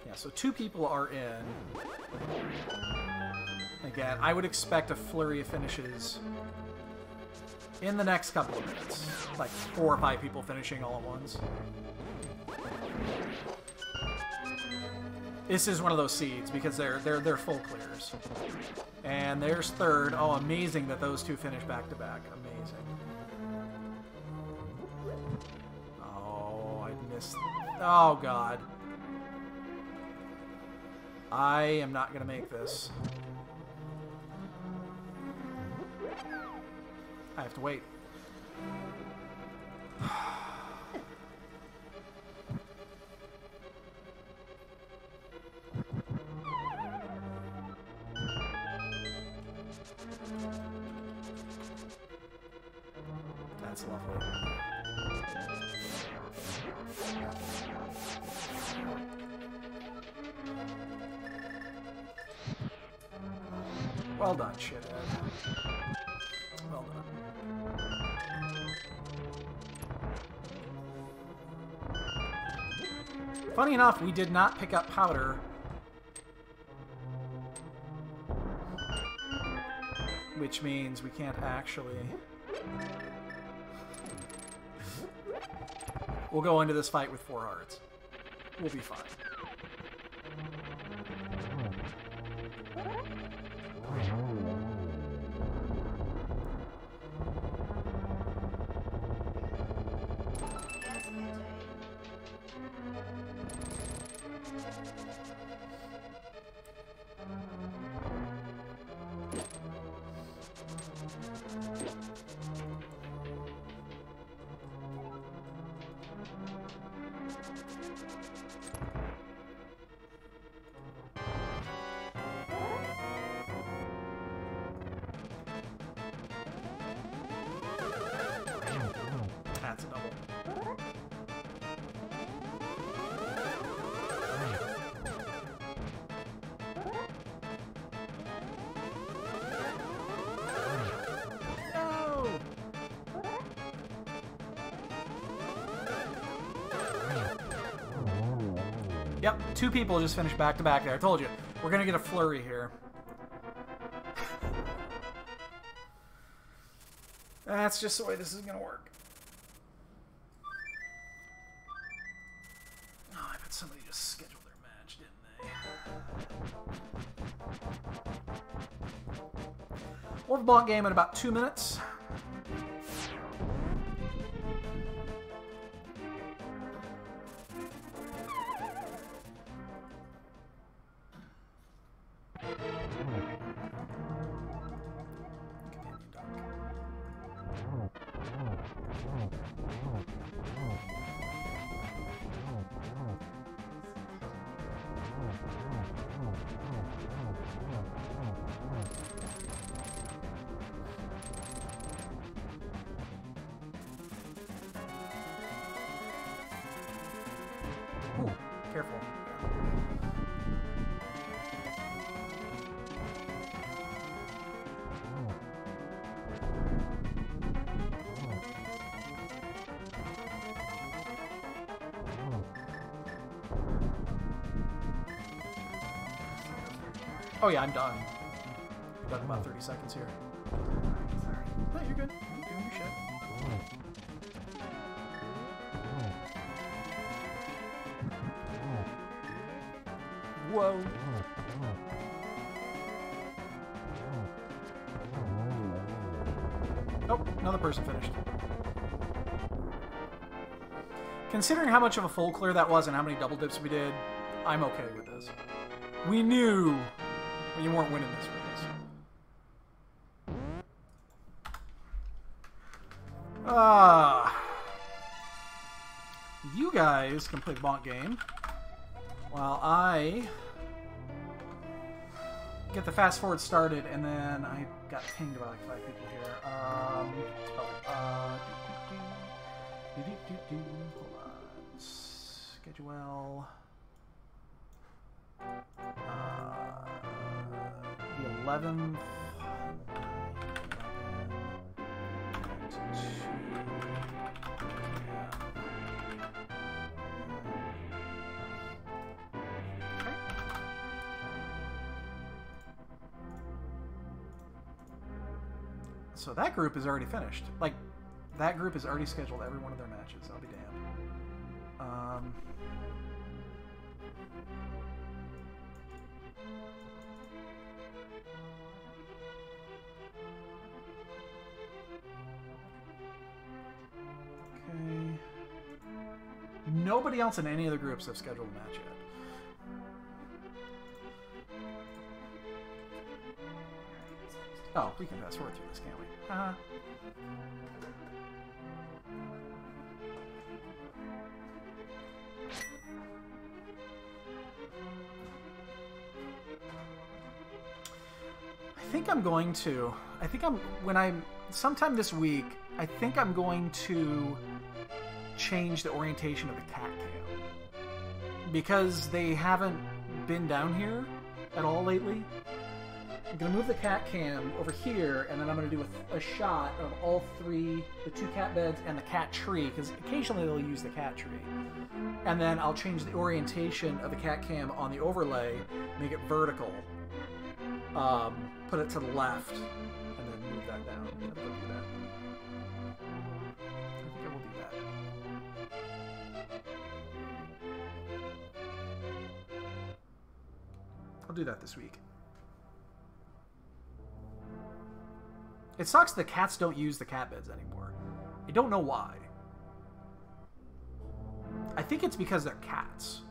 Yeah, so 2 people are in. Again, I would expect a flurry of finishes in the next couple of minutes. Like 4 or 5 people finishing all at once. This is one of those seeds because they're full clears. And there's 3rd. Oh, amazing that those 2 finish back to back. Amazing. Oh, I missed. Oh God. I am not gonna make this. I have to wait. That's lovely. Well done, shithead. Well done. Funny enough, we did not pick up powder. Which means we can't actually... We'll go into this fight with 4 hearts. We'll be fine. That's a double. No! Yep, 2 people just finished back to back there. I told you. We're gonna get a flurry here. That's just the way this is gonna work. Oh, I bet somebody just scheduled their match, didn't they? We'll have a block game in about 2 minutes. Ooh, careful. Oh yeah, I'm done. Done in about 30 seconds here. Sorry. No, you're good. You're doing your shit. Whoa. Oh, another person finished. Considering how much of a full clear that was and how many double dips we did, I'm okay with this. We knew we weren't winning this race. You guys can play bonk game while I get the fast forward started, and then I got pinged by like 5 people here. Hold on. Schedule. The 11th. So that group is already finished. Like, that group has already scheduled every one of their matches. I'll be damned. Okay. Nobody else in any of the groups have scheduled a match yet. Oh, we can fast forward through this, can't we? sometime this week, I think I'm going to change the orientation of the cat cam. Because they haven't been down here at all lately. I'm going to move the cat cam over here, and then I'm going to do a shot of all three, the 2 cat beds and the cat tree, because occasionally they'll use the cat tree. And then I'll change the orientation of the cat cam on the overlay, make it vertical, put it to the left, and then move that down. I think I'll do that. I think I will do that. I'll do that this week. It sucks the cats don't use the cat beds anymore. I don't know why. I think it's because they're cats.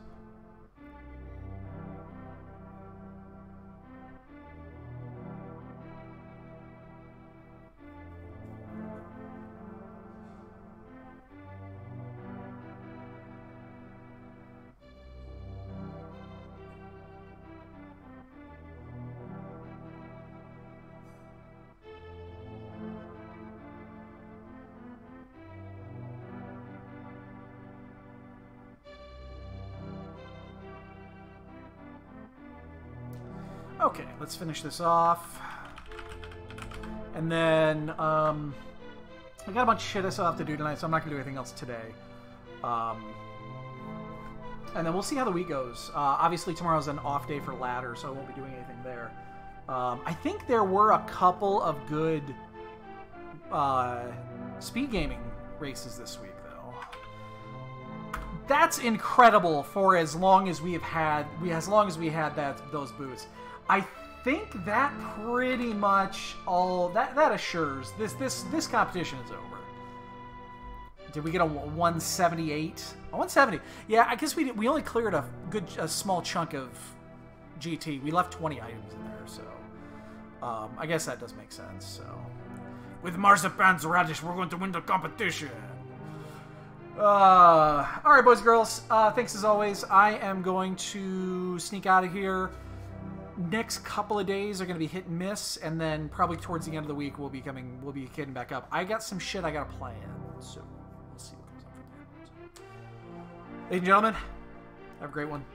Okay, let's finish this off. And then, I got a bunch of shit I still have to do tonight, so I'm not going to do anything else today. And then we'll see how the week goes. Obviously, tomorrow's an off day for ladder, so I won't be doing anything there. I think there were a couple of good speed gaming races this week, though. That's incredible for as long as we had those boots. I think that pretty much all that assures this competition is over. Did we get a 178? A 170? Yeah, I guess we only cleared a small chunk of GT. We left 20 items in there, so I guess that does make sense. So with Marzipan's radish, we're going to win the competition. All right, boys and girls. Thanks as always. I am going to sneak out of here. Next couple of days are going to be hit and miss, and then probably towards the end of the week we'll be getting back up. I got some shit I got to plan, so we'll see what comes up from there. Ladies and gentlemen, have a great one.